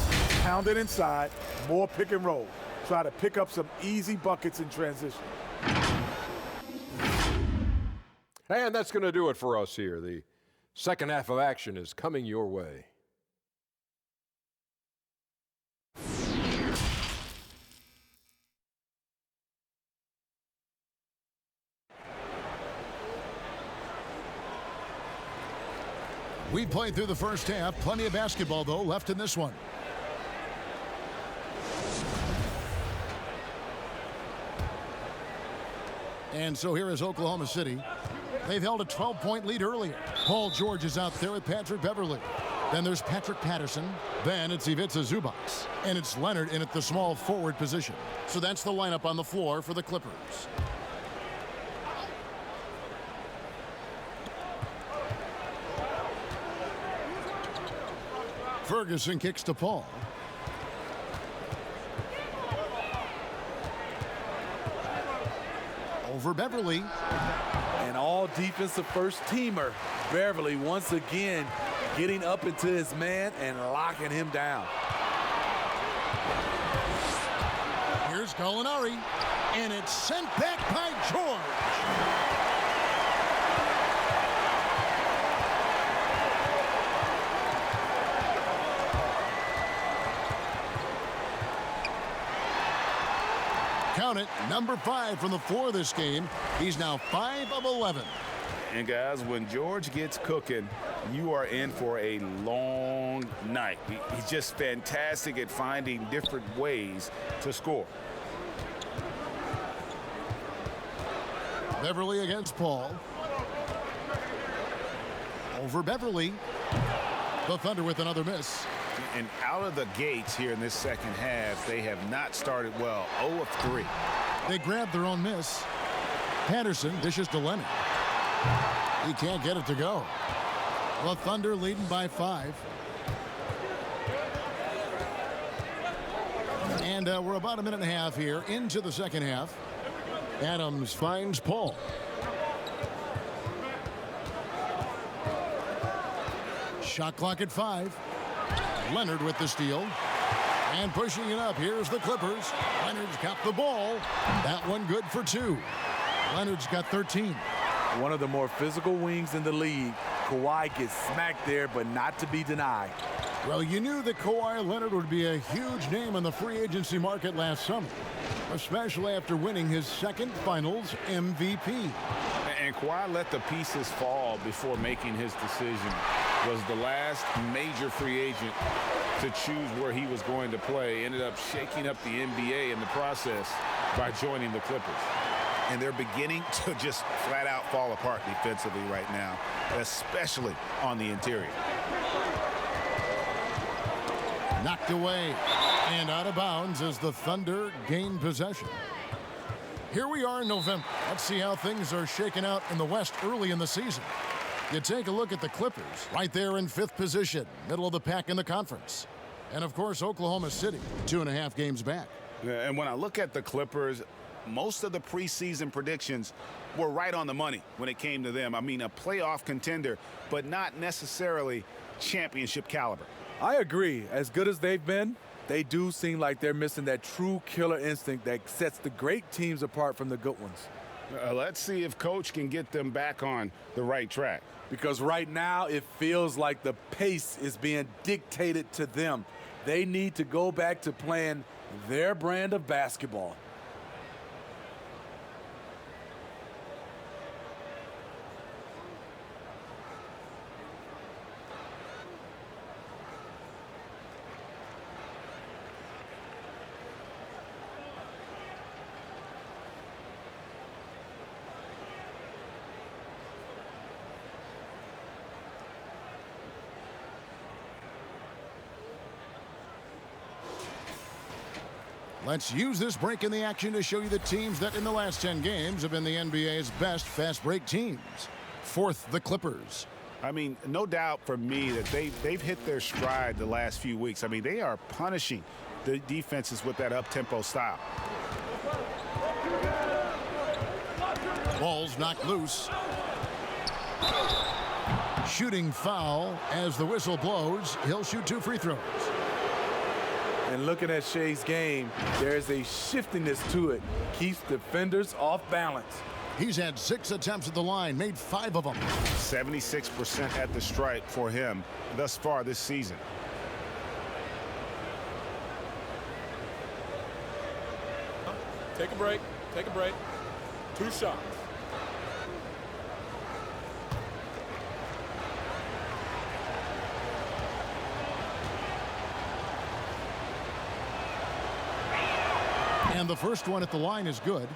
Pound it inside, more pick and roll. Try to pick up some easy buckets in transition. And that's going to do it for us here. The second half of action is coming your way. We played through the first half. Plenty of basketball, though, left in this one. And so here is Oklahoma City. They've held a 12-point lead earlier. Paul George is out there with Patrick Beverly. Then there's Patrick Patterson. Then it's Ivica Zubac. And it's Leonard in at the small forward position. So that's the lineup on the floor for the Clippers. Ferguson kicks to Paul. Over Beverly. An all defensive first teamer. Beverly once again getting up into his man and locking him down. Here's Gallinari. And it's sent back by George. Count it, number 5 from the floor this game. He's now 5 of 11. And guys, when George gets cooking, you are in for a long night. He's just fantastic at finding different ways to score. Beverly against Paul. Over Beverly. The Thunder with another miss. And out of the gates here in this second half, they have not started well. 0 of 3. They grabbed their own miss. Patterson dishes to Leonard. He can't get it to go. The Thunder leading by 5. And we're about a minute and a half here into the second half. Adams finds Paul. Shot clock at 5. Leonard with the steal. And pushing it up. Here's the Clippers. Leonard's got the ball. That one good for 2. Leonard's got 13. One of the more physical wings in the league. Kawhi gets smacked there, but not to be denied. Well, you knew that Kawhi Leonard would be a huge name on the free agency market last summer, especially after winning his second Finals MVP. And Kawhi let the pieces fall before making his decision. Was the last major free agent to choose where he was going to play. Ended up shaking up the NBA in the process by joining the Clippers. And they're beginning to just flat out fall apart defensively right now, especially on the interior. Knocked away and out of bounds as the Thunder gain possession. Here we are in November. Let's see how things are shaking out in the West early in the season. You take a look at the Clippers right there in 5th position, middle of the pack in the conference. And of course, Oklahoma City, 2.5 games back. And when I look at the Clippers, most of the preseason predictions were right on the money when it came to them. I mean, a playoff contender, but not necessarily championship caliber. I agree. As good as they've been, they do seem like they're missing that true killer instinct that sets the great teams apart from the good ones. Let's see if Coach can get them back on the right track. Because right now it feels like the pace is being dictated to them. They need to go back to playing their brand of basketball. Let's use this break in the action to show you the teams that in the last 10 games have been the NBA's best fast break teams. Fourth, the Clippers. I mean, no doubt for me that they've hit their stride the last few weeks. I mean, they are punishing the defenses with that up-tempo style. Ball's knocked loose. Shooting foul as the whistle blows. He'll shoot 2 free throws. And looking at Shea's game, there's a shiftiness to it. Keeps defenders off balance. He's had 6 attempts at the line, made 5 of them. 76% at the stripe for him thus far this season. Take a break. Take a break. 2 shots. And the first one at the line is good.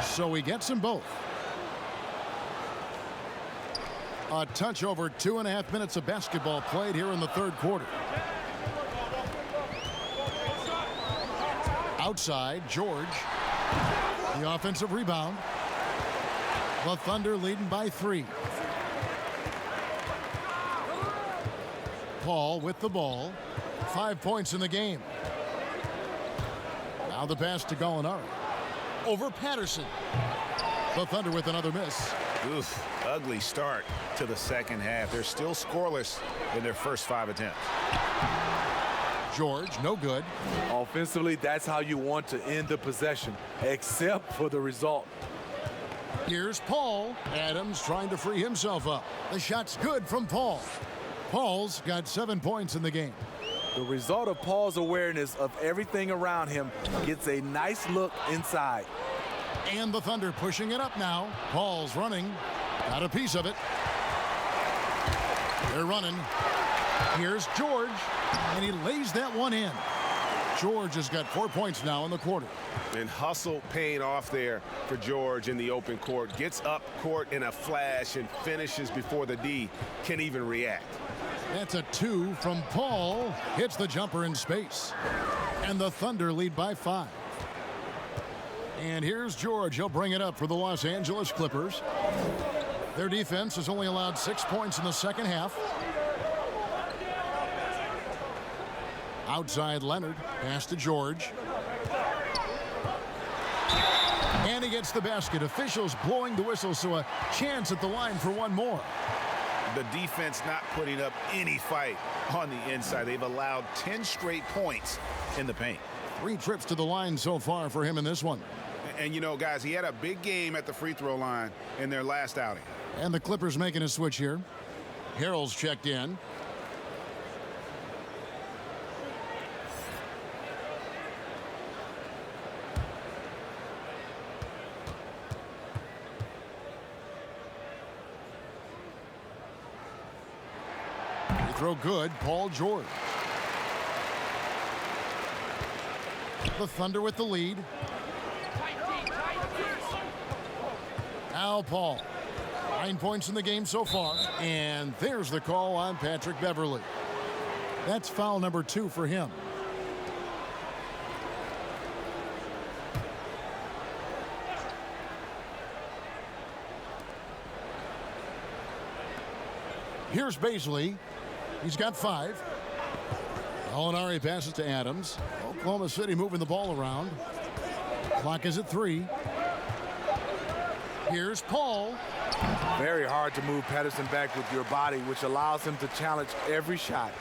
So he gets them both. A touch over 2.5 minutes of basketball played here in the third quarter. Outside, George. The offensive rebound. The Thunder leading by 3. Paul with the ball. 5 points in the game. Now the pass to Gallinari. Over Patterson. The Thunder with another miss. Oof, ugly start to the second half. They're still scoreless in their first 5 attempts. George, no good. Offensively, that's how you want to end the possession, except for the result. Here's Paul. Adams trying to free himself up. The shot's good from Paul. Paul's got 7 points in the game. The result of Paul's awareness of everything around him gets a nice look inside. And the Thunder pushing it up now. Paul's running. Got a piece of it. They're running. Here's George. And he lays that one in. George has got 4 points now in the quarter. And hustle paying off there for George in the open court. Gets up court in a flash and finishes before the D can even react. That's a 2 from Paul. Hits the jumper in space. And the Thunder lead by 5. And here's George. He'll bring it up for the Los Angeles Clippers. Their defense has only allowed 6 points in the second half. Outside Leonard. Pass to George. And he gets the basket. Officials blowing the whistle, so a chance at the line for one more. The defense not putting up any fight on the inside. They've allowed 10 straight points in the paint. 3 trips to the line so far for him in this one. And, you know, guys, he had a big game at the free throw line in their last outing. And the Clippers making a switch here. Harrell's checked in. Free throw good, Paul George. The Thunder with the lead. Now Paul. 9 points in the game so far. And there's the call on Patrick Beverley. That's foul number 2 for him. Here's Baisley. He's got 5. Gallinari passes to Adams. Oklahoma City moving the ball around. Clock is at 3. Here's Paul. Very hard to move Patterson back with your body, which allows him to challenge every shot.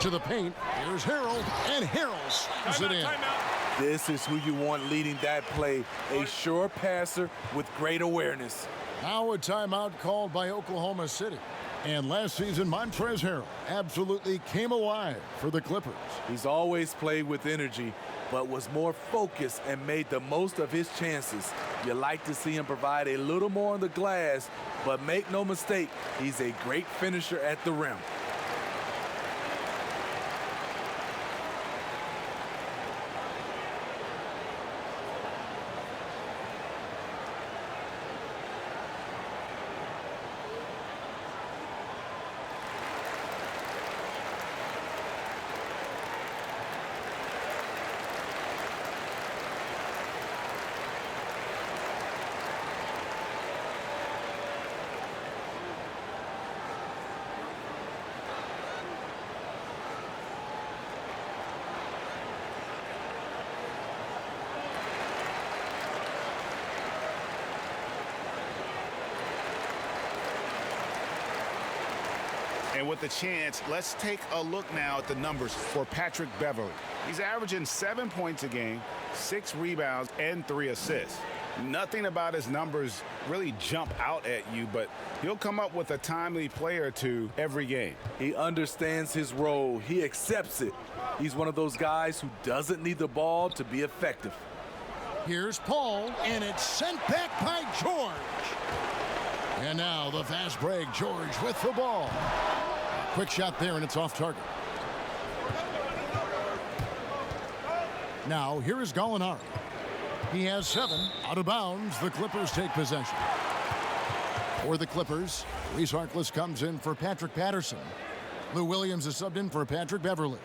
To the paint. Here's Harrell, and Harrell slams it in. This is who you want leading that play. A sure passer with great awareness. Now a timeout called by Oklahoma City. And last season, Montrezl Harrell absolutely came alive for the Clippers. He's always played with energy, but was more focused and made the most of his chances. You like to see him provide a little more on the glass, but make no mistake, he's a great finisher at the rim. And with the chance, let's take a look now at the numbers for Patrick Beverley. He's averaging 7 points a game, 6 rebounds, and 3 assists. Nothing about his numbers really jump out at you, but he'll come up with a timely play or two every game. He understands his role. He accepts it. He's one of those guys who doesn't need the ball to be effective. Here's Paul, and it's sent back by George. And now the fast break. George with the ball. Quick shot there, and it's off target. Now, here is Gallinari. He has 7. Out of bounds. The Clippers take possession. For the Clippers, Reese Harkless comes in for Patrick Patterson. Lou Williams is subbed in for Patrick Beverley.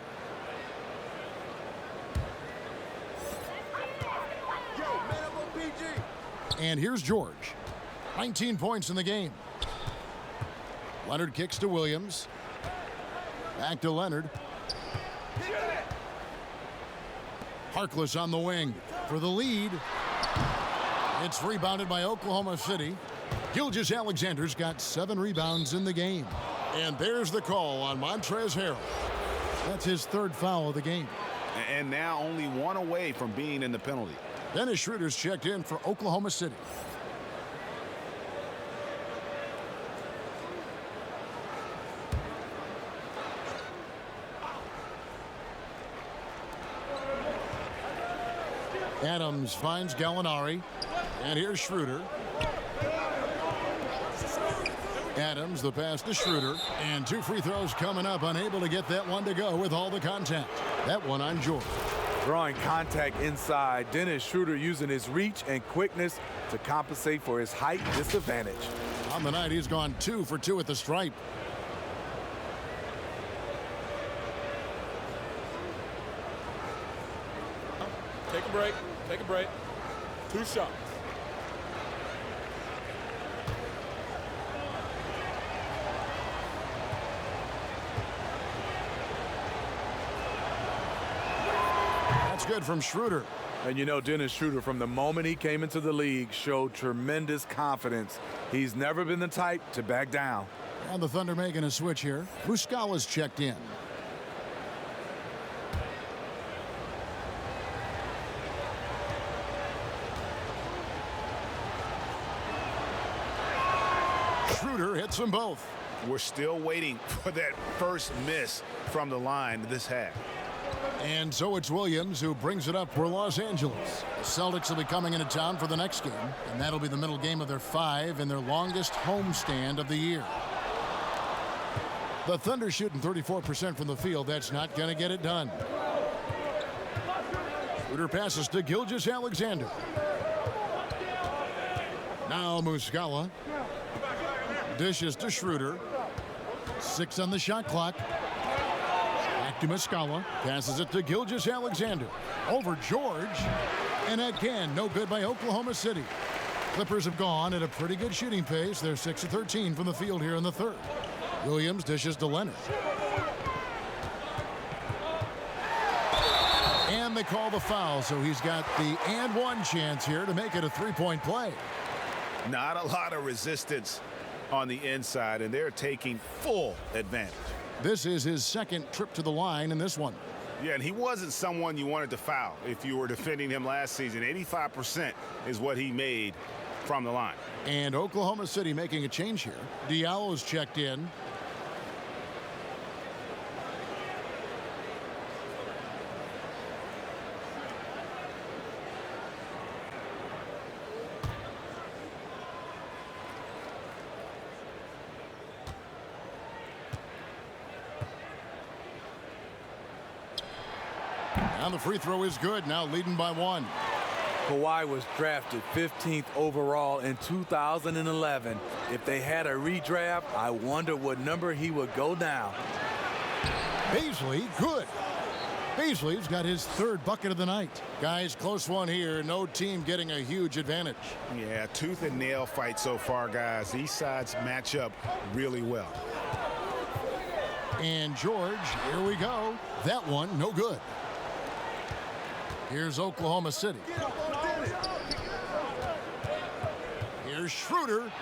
And here's George. 19 points in the game. Leonard kicks to Williams. Back to Leonard. Harkless on the wing for the lead. It's rebounded by Oklahoma City. Gilgeous-Alexander's got 7 rebounds in the game. And there's the call on Montrezl Harrell. That's his 3rd foul of the game. And now only 1 away from being in the penalty. Dennis Schroeder's checked in for Oklahoma City. Adams finds Gallinari. And here's Schroeder. Adams, the pass to Schroeder. And 2 free throws coming up. Unable to get that one to go with all the contact. That one on George. Drawing contact inside. Dennis Schroeder using his reach and quickness to compensate for his height disadvantage. On the night, he's gone 2 for 2 at the stripe. Take a break. Take a break. 2 shots. That's good from Schroeder. And you know, Dennis Schroeder, from the moment he came into the league, showed tremendous confidence. He's never been the type to back down. And the Thunder making a switch here. Muscala's checked in. Schroeder hits them both. We're still waiting for that first miss from the line this half. And so it's Williams who brings it up for Los Angeles. The Celtics will be coming into town for the next game, and that'll be the middle game of their 5 and their longest homestand of the year. The Thunder shooting 34% from the field. That's not going to get it done. Schroeder passes to Gilgeous-Alexander. Now Muscala. Dishes to Schroeder. 6 on the shot clock. Back to Muscala. Passes it to Gilgeous-Alexander. Over George. And again, no good by Oklahoma City. Clippers have gone at a pretty good shooting pace. They're 6 of 13 from the field here in the 3rd. Williams dishes to Leonard. And they call the foul, so he's got the and one chance here to make it a three-point play. Not a lot of resistance on the inside, and they're taking full advantage. This is his second trip to the line in this one. Yeah, and he wasn't someone you wanted to foul if you were defending him last season. 85% is what he made from the line. And Oklahoma City making a change here. Diallo's checked in. And the free throw is good, now leading by 1. Kawhi was drafted 15th overall in 2011. If they had a redraft, I wonder what number he would go down. Beasley, good. Beasley's got his third bucket of the night. Guys, close one here. No team getting a huge advantage. Yeah, tooth and nail fight so far, guys. These sides match up really well. And George, here we go. That one, no good. Here's Oklahoma City. Here's Schroeder.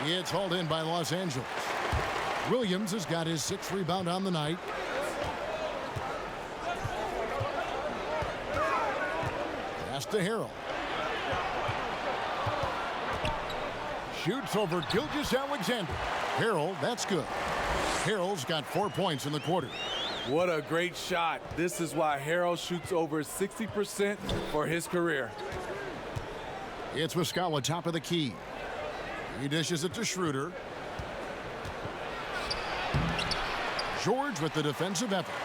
It's hauled in by Los Angeles. Williams has got his 6th rebound on the night. Pass to Harrell. Shoots over Gilgeous-Alexander. Harrell, that's good. Harrell's got 4 points in the quarter. What a great shot. This is why Harrell shoots over 60% for his career. It's Muscala, top of the key. He dishes it to Schroeder. George with the defensive effort.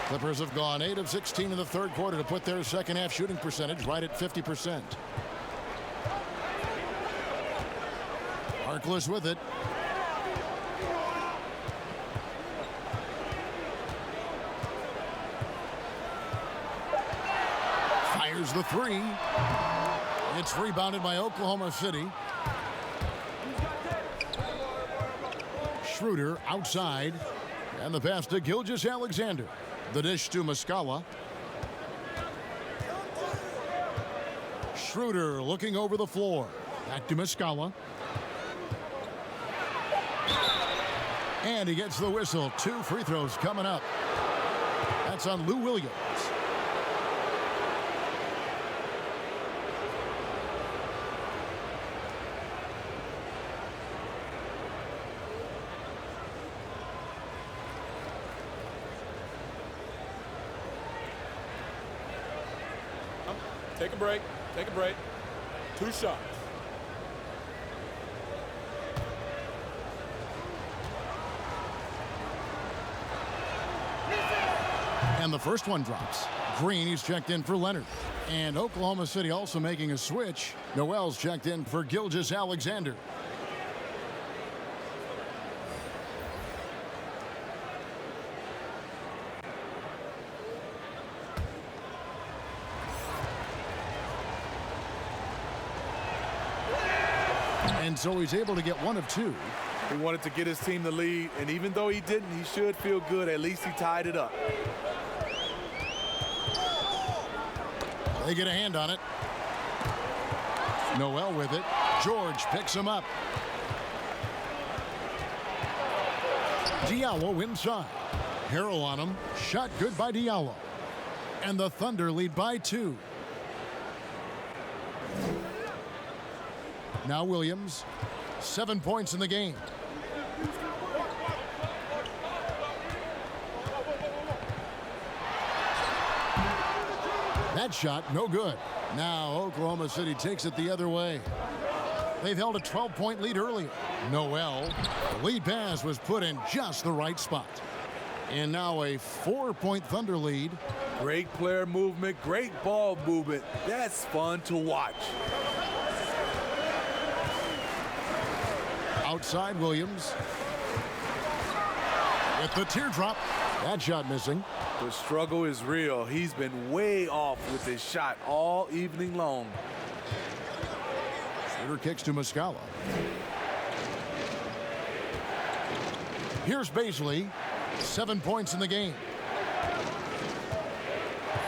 Clippers have gone 8 of 16 in the third quarter to put their second half shooting percentage right at 50%. Harkless with it. Fires the three. It's rebounded by Oklahoma City. Schroeder outside. And the pass to Gilgeous-Alexander. The dish to Muscala. Schroeder looking over the floor. Back to Muscala. And he gets the whistle. 2 free throws coming up. That's on Lou Williams. Take a break. Take a break. 2 shots. And the first one drops. Green, he's checked in for Leonard. And Oklahoma City also making a switch. Noel's checked in for Gilgeous-Alexander. And so he's able to get 1 of 2. He wanted to get his team the lead, and even though he didn't, he should feel good. At least he tied it up. They get a hand on it. Noel with it. George picks him up. Diallo inside. Harrell on him. Shot good by Diallo. And the Thunder lead by 2. Now Williams, 7 points in the game. That shot, no good. Now Oklahoma City takes it the other way. They've held a 12-point lead earlier. Noel, the lead pass was put in just the right spot. And now a 4-point Thunder lead. Great player movement, great ball movement. That's fun to watch. Outside Williams. With the teardrop. That shot missing. The struggle is real. He's been way off with his shot all evening long. Schroeder kicks to Muscala. Here's Baisley. 7 points in the game.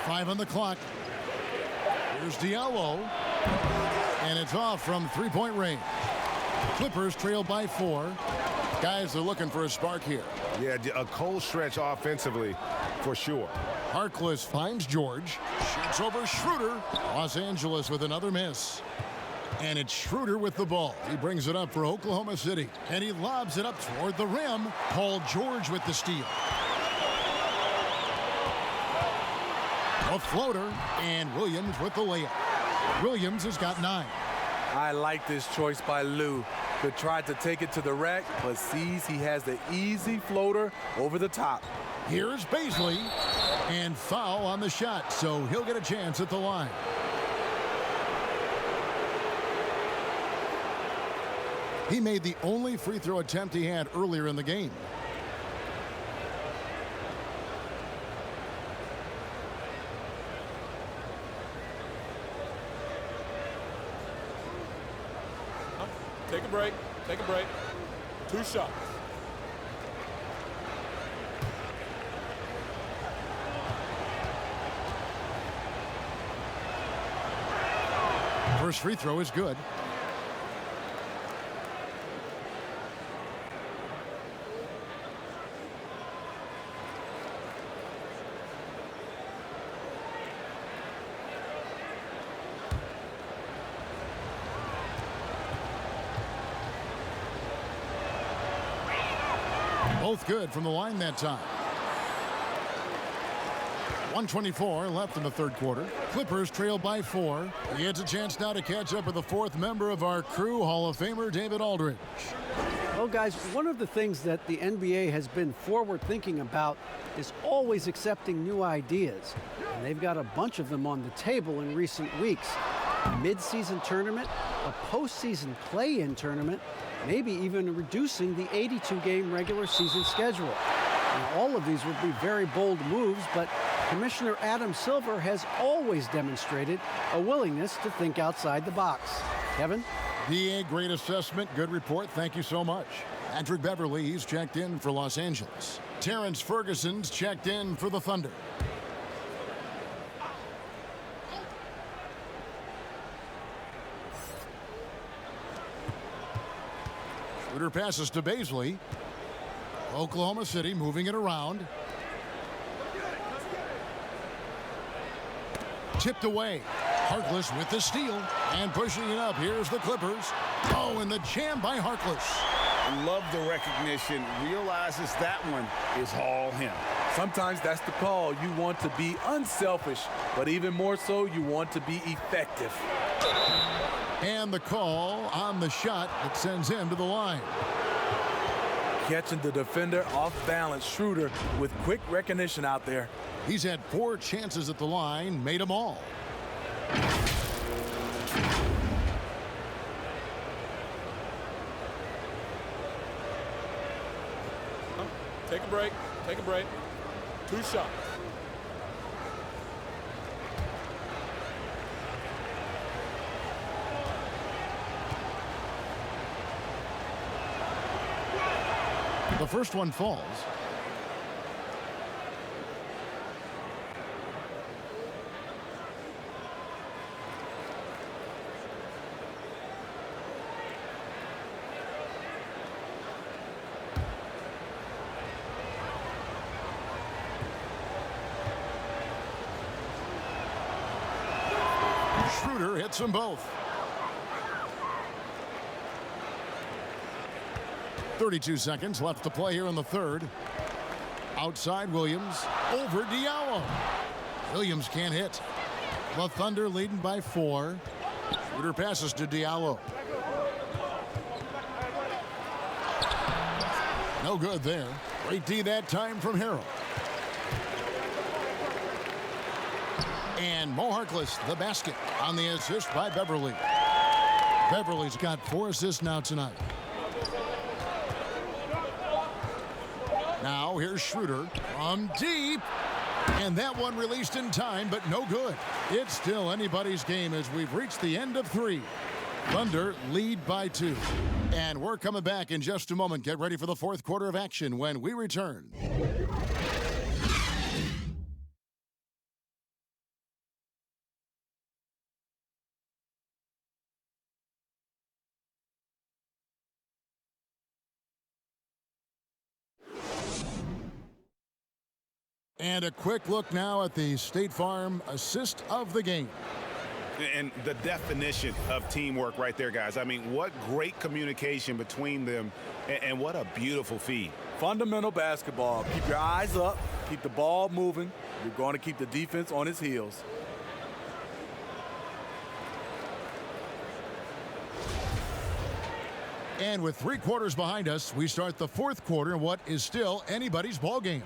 5 on the clock. Here's Diallo. And it's off from three-point range. Clippers trail by 4. Guys are looking for a spark here. Yeah, a cold stretch offensively for sure. Harkless finds George. Shoots over Schroeder. Los Angeles with another miss. And it's Schroeder with the ball. He brings it up for Oklahoma City. And he lobs it up toward the rim. Paul George with the steal. A floater. And Williams with the layup. Williams has got 9. I like this choice by Lou. Could try to take it to the rack, but sees he has the easy floater over the top. Here's Baisley. And foul on the shot, so he'll get a chance at the line. He made the only free throw attempt he had earlier in the game. Take a break. Take a break. 2 shots. First free throw is good. Both good from the line that time. 1:24 left in the third quarter. Clippers trail by 4. He gets a chance now to catch up with the 4th member of our crew, Hall of Famer David Aldridge. Well, guys, one of the things that the NBA has been forward thinking about is always accepting new ideas. And they've got a bunch of them on the table in recent weeks. A mid-season tournament, a postseason play-in tournament, maybe even reducing the 82-game regular season schedule. Now, all of these would be very bold moves, but Commissioner Adam Silver has always demonstrated a willingness to think outside the box. Kevin? DA, great assessment, good report. Thank you so much. Patrick Beverly, he's checked in for Los Angeles. Terrence Ferguson's checked in for the Thunder. Schroeder passes to Baisley. Oklahoma City moving it around. Tipped away. Harkless with the steal and pushing it up. Here's the Clippers. Oh, and the jam by Harkless. Love the recognition. Realizes that one is all him. Sometimes that's the call. You want to be unselfish, but even more so, you want to be effective. And the call on the shot that sends him to the line. Catching the defender off balance. Schroeder with quick recognition out there. He's had 4 chances at the line, made them all. Take a break. Take a break. 2 shots. The first one falls. Schroeder hits them both. 32 seconds left to play here in the third. Outside Williams, over Diallo. Williams can't hit. The Thunder leading by 4. Schroeder passes to Diallo. No good there. Great D that time from Harrell. And Mo Harkless, the basket on the assist by Beverly. Beverly's got 4 assists now tonight. Now here's Schroeder from deep. And that one released in time, but no good. It's still anybody's game as we've reached the end of 3. Thunder lead by 2. And we're coming back in just a moment. Get ready for the fourth quarter of action when we return. And a quick look now at the State Farm assist of the game. And the definition of teamwork right there, guys. I mean, what great communication between them, and what a beautiful feed. Fundamental basketball. Keep your eyes up. Keep the ball moving. You're going to keep the defense on its heels. And with 3 quarters behind us, we start the fourth quarter in what is still anybody's ball game.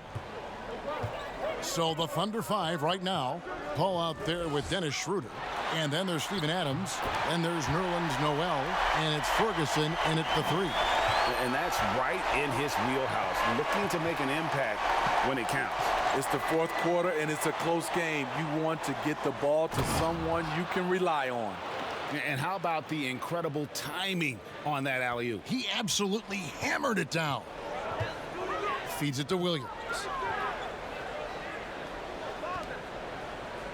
So the Thunder 5 right now. Paul out there with Dennis Schroeder. And then there's Steven Adams. And there's Nerlens Noel. And it's Ferguson in at the 3. And that's right in his wheelhouse. Looking to make an impact when it counts. It's the fourth quarter, and it's a close game. You want to get the ball to someone you can rely on. And how about the incredible timing on that alley-oop? He absolutely hammered it down. Feeds it to Williams.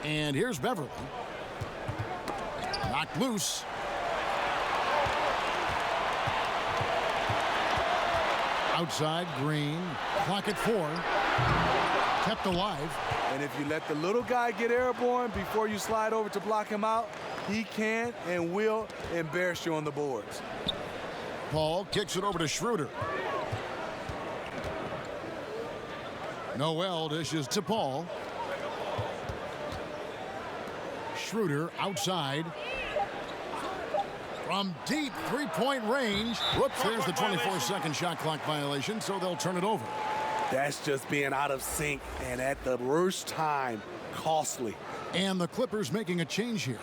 And here's Beverly. Knocked loose. Outside, Green. Clock at 4. Kept alive. And if you let the little guy get airborne before you slide over to block him out, he can and will embarrass you on the boards. Paul kicks it over to Schroeder. Noel dishes to Paul. Schroeder outside. From deep three-point range. Whoops, there's the 24-second shot clock violation, so they'll turn it over. That's just being out of sync, and at the worst time, costly. And the Clippers making a change here.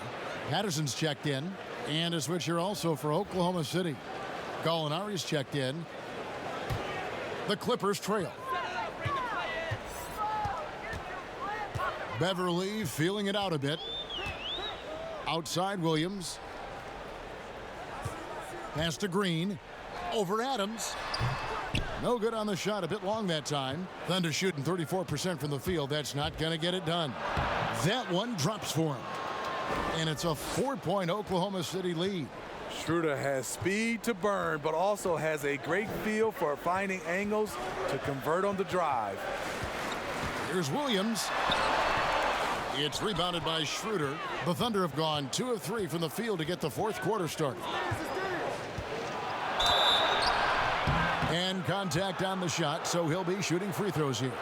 Patterson's checked in, and a switch here also for Oklahoma City. Gallinari's checked in. The Clippers trail. Beverly feeling it out a bit. Outside Williams. Pass to Green. Over Adams. No good on the shot. A bit long that time. Thunder shooting 34% from the field. That's not going to get it done. That one drops for him. And it's a 4-point Oklahoma City lead. Schroeder has speed to burn, but also has a great feel for finding angles to convert on the drive. Here's Williams. It's rebounded by Schroeder. The Thunder have gone 2 of 3 from the field to get the fourth quarter started. And contact on the shot, so he'll be shooting free throws here.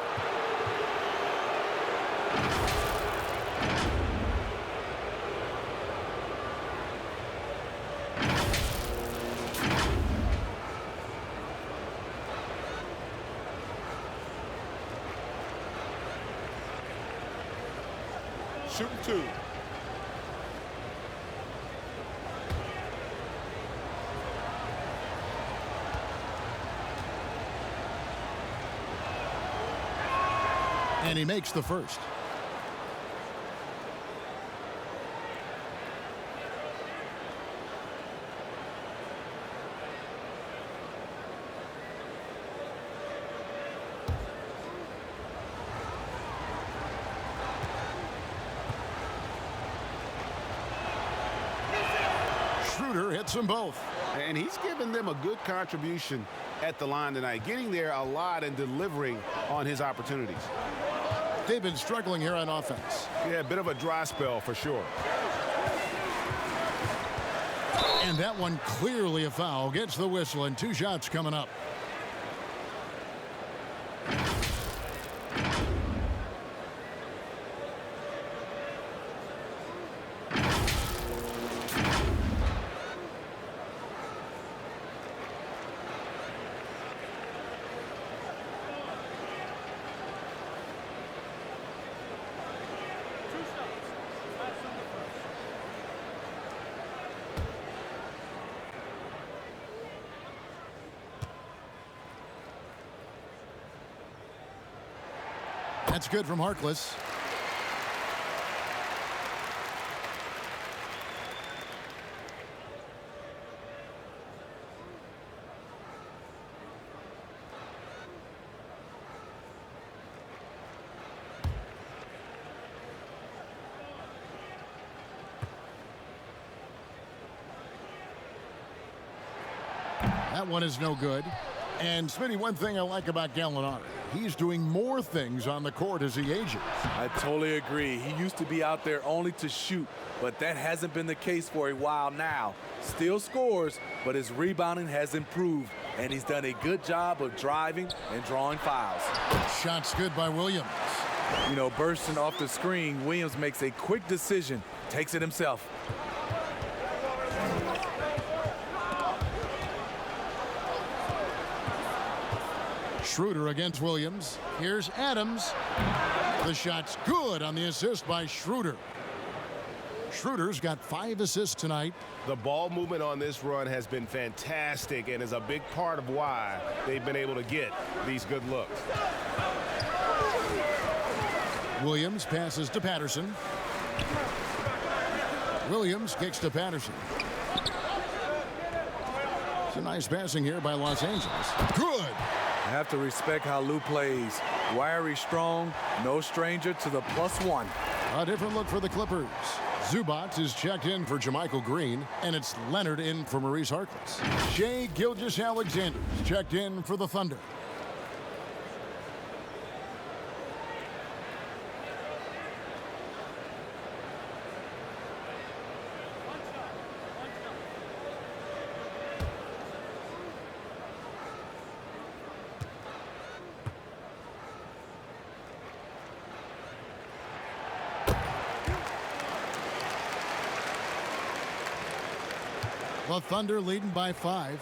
Shooting 2. And he makes the first. Schroeder hits them both. And he's given them a good contribution at the line tonight, getting there a lot and delivering on his opportunities. They've been struggling here on offense. Yeah, a bit of a dry spell for sure. And that one clearly a foul. Gets the whistle, and 2 shots coming up. That's good from Harkless. That one is no good. And, Smitty, one thing I like about Gallinari, he's doing more things on the court as he ages. I totally agree. He used to be out there only to shoot, but that hasn't been the case for a while now. Still scores, but his rebounding has improved, and he's done a good job of driving and drawing fouls. Shot's good by Williams. You know, bursting off the screen, Williams makes a quick decision, takes it himself. Schroeder against Williams. Here's Adams. The shot's good on the assist by Schroeder. Schroeder's got 5 assists tonight. The ball movement on this run has been fantastic and is a big part of why they've been able to get these good looks. Williams passes to Patterson. Williams kicks to Patterson. It's a nice passing here by Los Angeles. Good. I have to respect how Lou plays. Wiry, strong, no stranger to the +1. A different look for the Clippers. Zubac is checked in for Jermichael Green, and it's Leonard in for Maurice Harkless. Shai Gilgeous-Alexander is checked in for the Thunder. The Thunder leading by 5.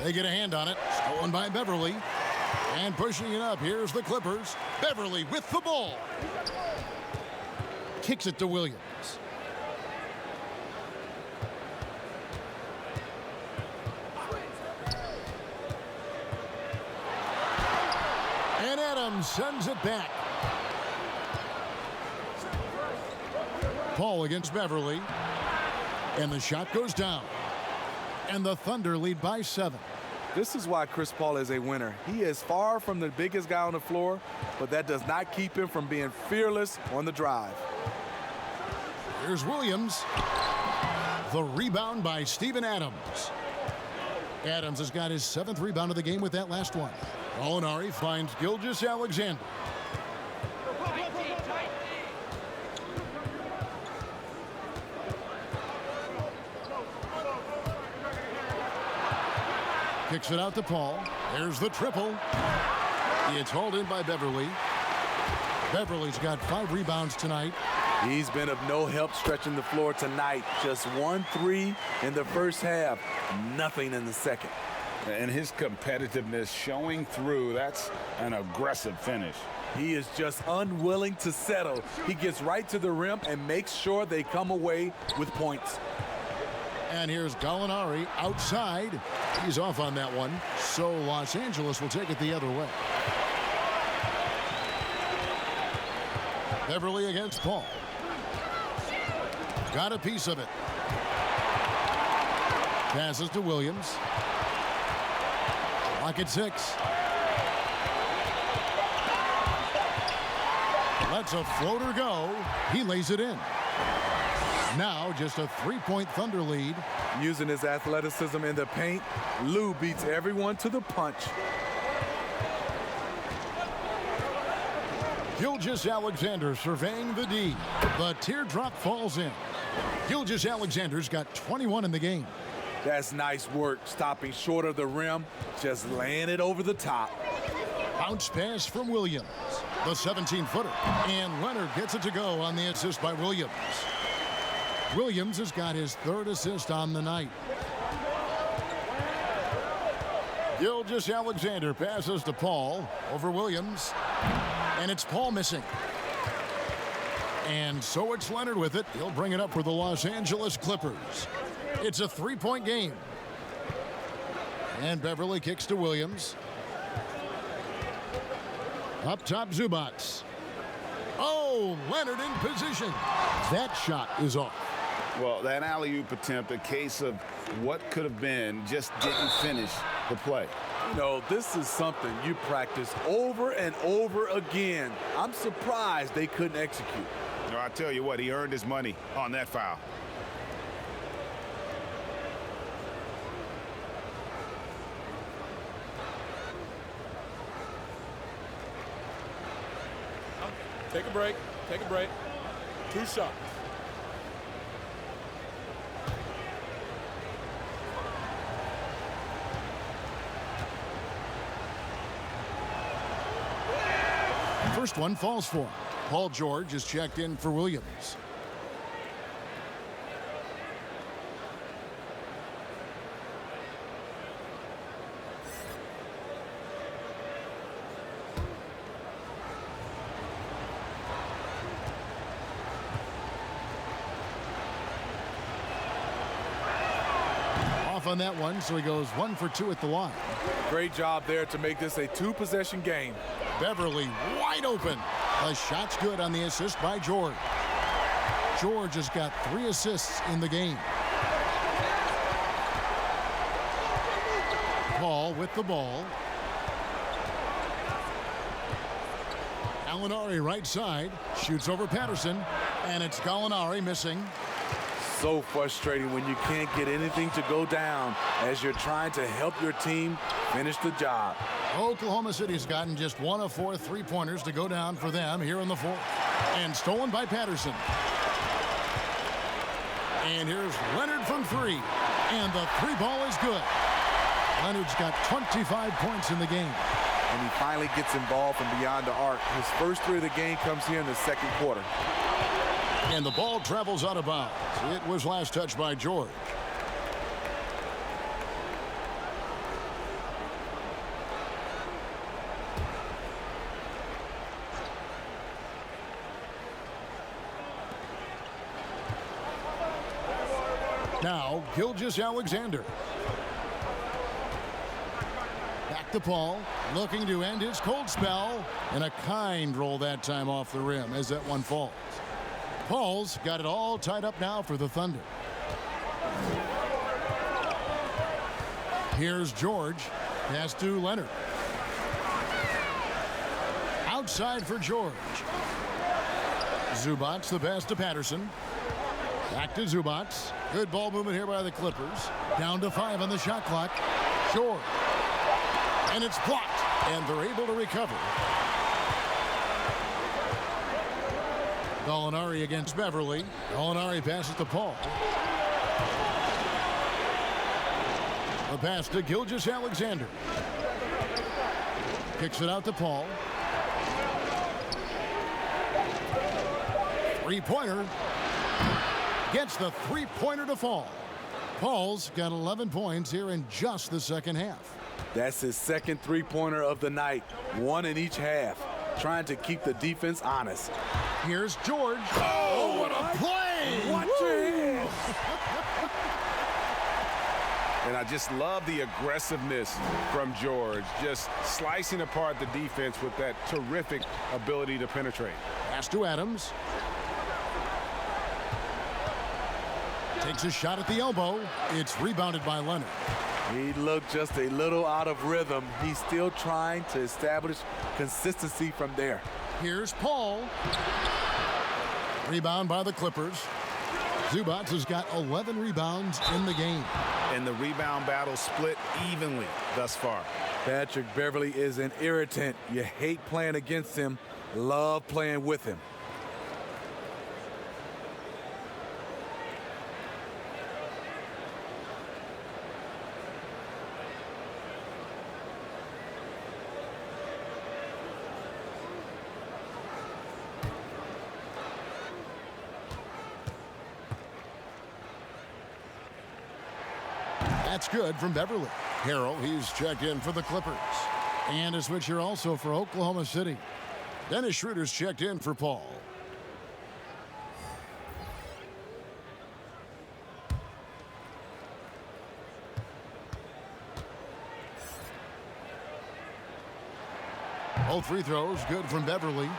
They get a hand on it. Stolen by Beverly. And pushing it up. Here's the Clippers. Beverly with the ball. Kicks it to Williams. And Adams sends it back. Paul against Beverly. And the shot goes down. And the Thunder lead by 7. This is why Chris Paul is a winner. He is far from the biggest guy on the floor, but that does not keep him from being fearless on the drive. Here's Williams. The rebound by Steven Adams. Adams has got his 7th rebound of the game with that last one. Gallinari finds Gilgeous-Alexander. Kicks it out to Paul. There's the triple. It's hauled in by Beverly. Beverly's got 5 rebounds tonight. He's been of no help stretching the floor tonight. Just 1 3 in the first half. Nothing in the second. And his competitiveness showing through. That's an aggressive finish. He is just unwilling to settle. He gets right to the rim and makes sure they come away with points. And here's Gallinari outside. He's off on that one. So Los Angeles will take it the other way. Beverly against Paul. Got a piece of it. Passes to Williams. Lock at 6. Lets a floater go. He lays it in. Now just a 3-point Thunder lead. Using his athleticism in the paint, Lou beats everyone to the punch. Gilgeous-Alexander surveying the D. The teardrop falls in. Gilgeous-Alexander's got 21 in the game. That's nice work, stopping short of the rim, just laying it over the top. Bounce pass from Williams, the 17-footer. And Leonard gets it to go on the assist by Williams. Williams has got his 3rd assist on the night. Gilgeous-Alexander passes to Paul over Williams. And it's Paul missing. And so it's Leonard with it. He'll bring it up for the Los Angeles Clippers. It's a 3-point game. And Beverly kicks to Williams. Up top, Zubac. Oh, Leonard in position. That shot is off. Well, that alley-oop attempt, a case of what could have been, just didn't finish the play. You know, this is something you practice over and over again. I'm surprised they couldn't execute. No, I tell you what, he earned his money on that foul. Take a break. Take a break. 2 shots. First one falls for him. Paul George is checked in for Williams. Off on that one, so he goes 1 for 2 at the line. Great job there to make this a 2-possession game. Beverly wide open. The shot's good on the assist by George. George has got 3 assists in the game. Paul with the ball. Gallinari right side. Shoots over Patterson. And it's Gallinari missing. So frustrating when you can't get anything to go down as you're trying to help your team finish the job. Oklahoma City's gotten just 1 of 4 3-pointers to go down for them here in the 4th. And stolen by Patterson. And here's Leonard from 3. And the 3 ball is good. Leonard's got 25 points in the game. And he finally gets involved from beyond the arc. His first 3 of the game comes here in the 2nd quarter. And the ball travels out of bounds. It was last touched by George. Now, Gilgeous-Alexander. Back to Paul, looking to end his cold spell. And a kind roll that time off the rim as that one falls. Paul's got it all tied up now for the Thunder. Here's George. Pass to Leonard. Outside for George. Zubac, the pass to Patterson. Back to Zubac. Good ball movement here by the Clippers. Down to 5 on the shot clock. George. And it's blocked. And they're able to recover. Gallinari against Beverly. Gallinari passes to Paul. The pass to Gilgeous-Alexander. Kicks it out to Paul. 3-pointer. Gets the 3-pointer to fall. Paul's got 11 points here in just the second half. That's his second 3-pointer of the night. 1 in each half. Trying to keep the defense honest. Here's George. Oh, what a play! Watch your hands. And I just love the aggressiveness from George, just slicing apart the defense with that terrific ability to penetrate. Pass to Adams. Takes a shot at the elbow. It's rebounded by Leonard. He looked just a little out of rhythm. He's still trying to establish consistency from there. Here's Paul. Rebound by the Clippers. Zubac has got 11 rebounds in the game. And the rebound battle split evenly thus far. Patrick Beverly is an irritant. You hate playing against him, love playing with him. That's good from Beverly. Harrell, he's checked in for the Clippers. And a switch here also for Oklahoma City. Dennis Schroeder's checked in for Paul. Both free throws good from Beverly.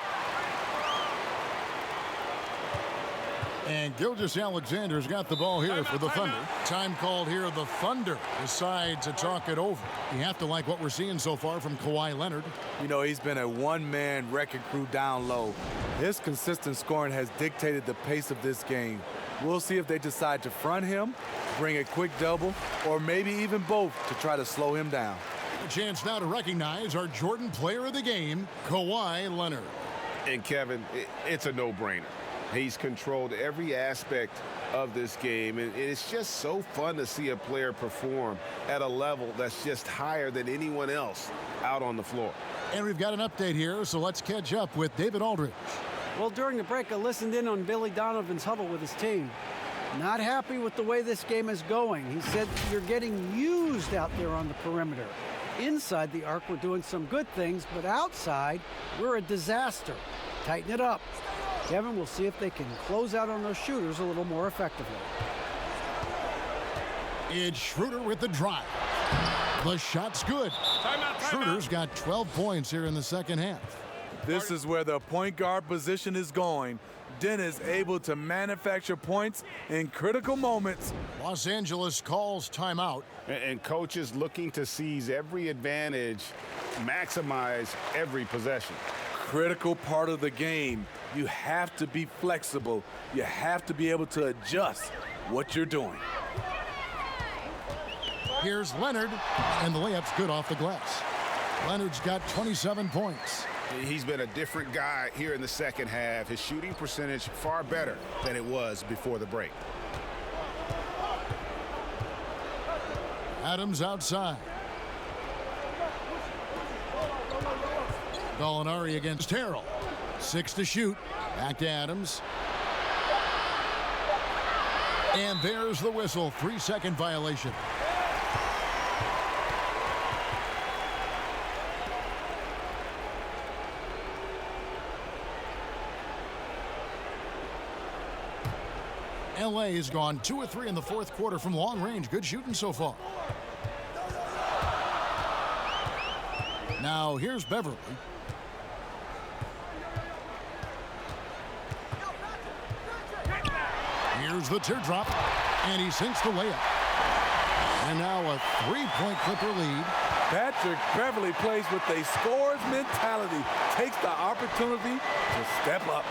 And Gilgeous-Alexander's got the ball here for the Thunder. Time called here. The Thunder decide to talk it over. You have to like what we're seeing so far from Kawhi Leonard. You know, he's been a one-man wrecking crew down low. His consistent scoring has dictated the pace of this game. We'll see if they decide to front him, bring a quick double, or maybe even both to try to slow him down. A chance now to recognize our Jordan player of the game, Kawhi Leonard. And Kevin, it's a no-brainer. He's controlled every aspect of this game, and it's just so fun to see a player perform at a level that's just higher than anyone else out on the floor. And we've got an update here, so let's catch up with David Aldridge. Well, during the break, I listened in on Billy Donovan's huddle with his team. Not happy with the way this game is going. He said, you're getting used out there on the perimeter. Inside the arc, we're doing some good things, but outside, we're a disaster. Tighten it up. Kevin, we'll see if they can close out on those shooters a little more effectively. It's Schroeder with the drive. The shot's good. Schroeder's got 12 points here in the second half. This is where the point guard position is going. Dennis able to manufacture points in critical moments. Los Angeles calls timeout. And coaches looking to seize every advantage, maximize every possession. Critical part of the game. You have to be flexible. You have to be able to adjust what you're doing. Here's Leonard, and the layup's good off the glass. Leonard's got 27 points. He's been a different guy here in the second half. His shooting percentage far better than it was before the break. Adams outside. Gallinari against Harrell. 6 to shoot. Back to Adams. And there's the whistle. 3-second violation. LA has gone 2 of 3 in the fourth quarter from long range. Good shooting so far. Now here's Beverly. Here's the teardrop, and he sinks the layup. And now a 3-point Clipper lead. Patrick Beverly plays with a scorer's mentality. Takes the opportunity to step up.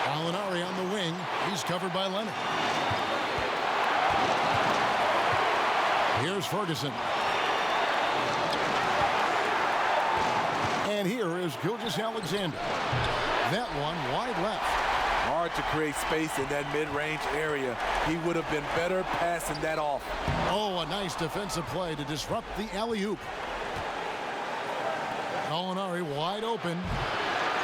Gallinari on the wing. He's covered by Leonard. Here's Ferguson. And here is Gilgeous-Alexander. That one wide left. Hard to create space in that mid-range area. He would have been better passing that off. Oh, a nice defensive play to disrupt the alley-oop. Gallinari wide open.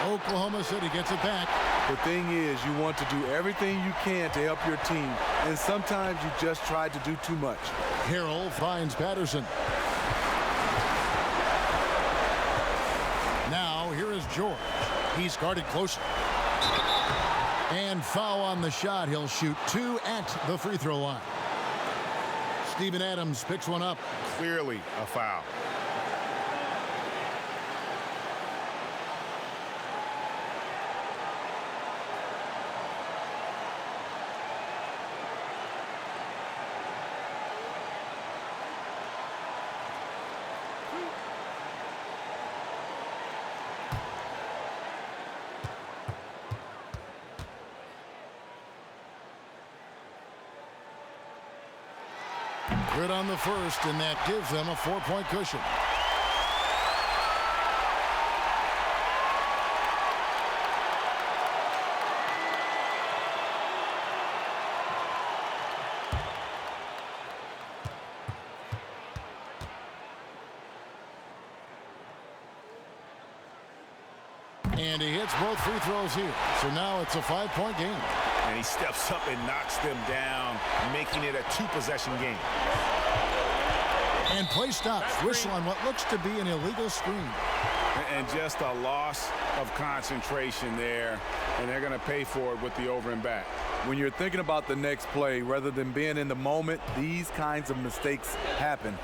Oklahoma City gets it back. The thing is, you want to do everything you can to help your team, and sometimes you just try to do too much. Harrell finds Patterson. Now, here is George. He's guarded closer. And foul on the shot. He'll shoot 2 at the free throw line. Steven Adams picks one up. Clearly a foul. Good on the first, and that gives them a 4-point cushion. And he hits both free throws here. So now it's a 5-point game. And he steps up and knocks them down, making it a 2-possession game. And play stops. Whistle on what looks to be an illegal screen. And just a loss of concentration there. And they're going to pay for it with the over and back. When you're thinking about the next play, rather than being in the moment, these kinds of mistakes happen.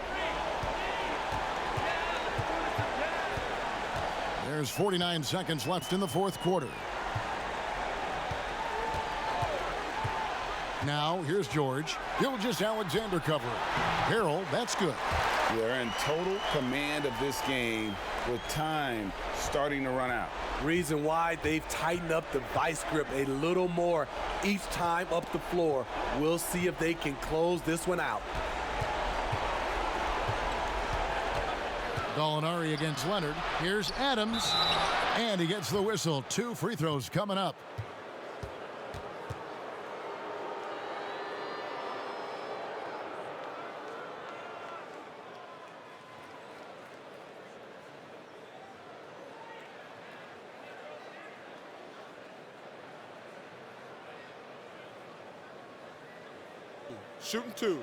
There's 49 seconds left in the fourth quarter. Now, here's George. Gilgeous-Alexander covering. Harrell, that's good. They're in total command of this game with time starting to run out. Reason why they've tightened up the vice grip a little more each time up the floor. We'll see if they can close this one out. Gallinari against Leonard. Here's Adams, and he gets the whistle. 2 free throws coming up. Shooting 2.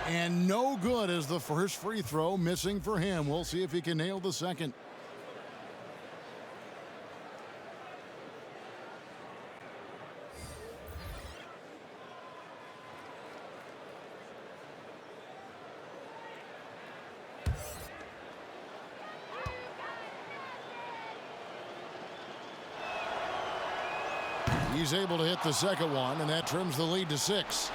And no good as the first free throw missing for him. We'll see if he can nail the second. He's able to hit the second one, and that trims the lead to 6.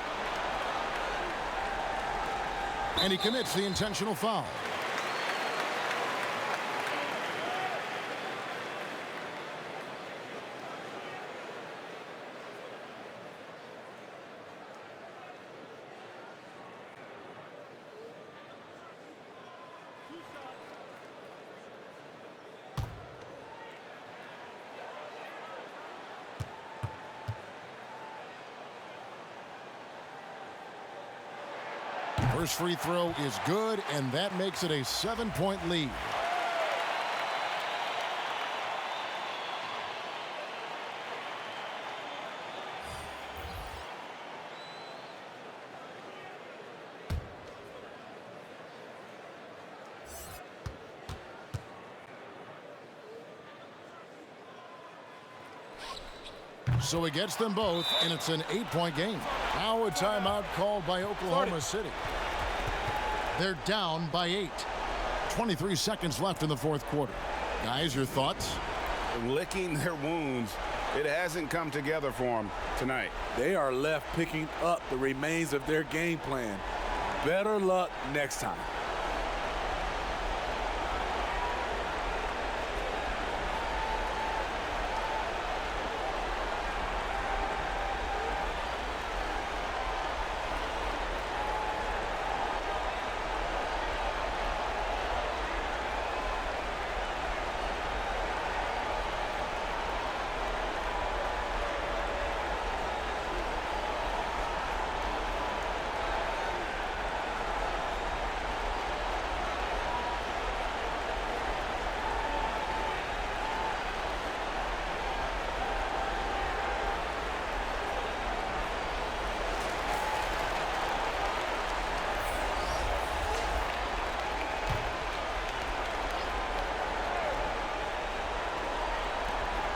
And he commits the intentional foul. First free throw is good, and that makes it a 7-point lead. So he gets them both, and it's an 8-point game. Now a timeout called by Oklahoma City. They're down by 8. 23 seconds left in the fourth quarter. Guys, your thoughts? Licking their wounds. It hasn't come together for them tonight. They are left picking up the remains of their game plan. Better luck next time.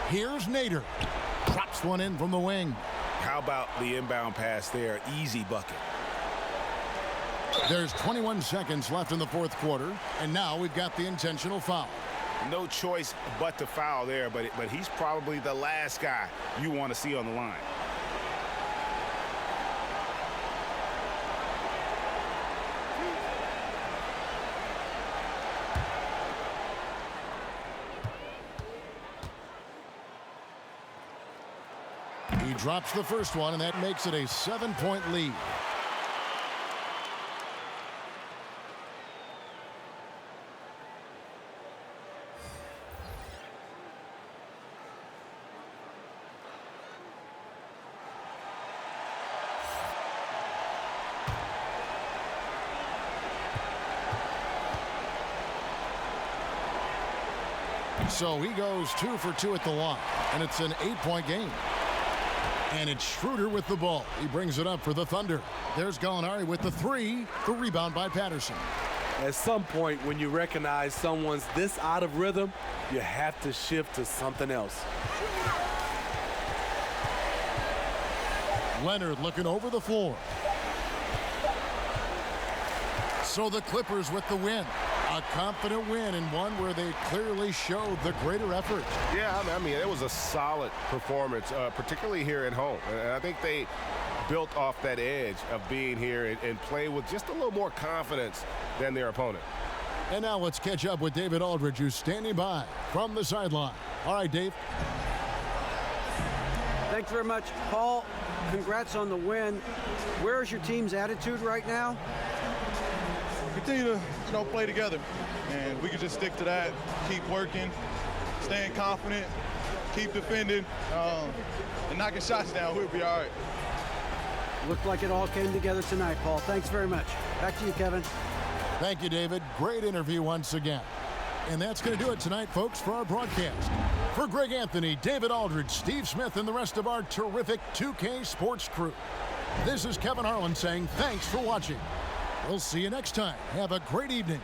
Here's Nader. Drops one in from the wing. How about the inbound pass there? Easy bucket. There's 21 seconds left in the fourth quarter, and now we've got the intentional foul. No choice but to foul there, but he's probably the last guy you want to see on the line. He drops the first one, and that makes it a 7-point lead. So he goes 2 for 2 at the line, and it's an 8-point game. And it's Schroeder with the ball. He brings it up for the Thunder. There's Gallinari with the 3. The rebound by Patterson. At some point, when you recognize someone's this out of rhythm, you have to shift to something else. Leonard looking over the floor. So the Clippers with the win. A confident win, and one where they clearly showed the greater effort. Yeah, I mean, it was a solid performance, particularly here at home. And I think they built off that edge of being here and play with just a little more confidence than their opponent. And now let's catch up with David Aldridge, who's standing by from the sideline. All right, Dave. Thanks very much, Paul. Congrats on the win. Where's your team's attitude right now? Continue to play together, and we can just stick to that. Keep working, staying confident, keep defending, and knocking shots down. We'll be all right. Looked like it all came together tonight, Paul. Thanks very much. Back to you, Kevin. Thank you, David. Great interview once again. And that's going to do it tonight, folks, for our broadcast. For Greg Anthony, David Aldridge, Steve Smith, and the rest of our terrific 2K Sports crew, this is Kevin Harlan saying thanks for watching. We'll see you next time. Have a great evening.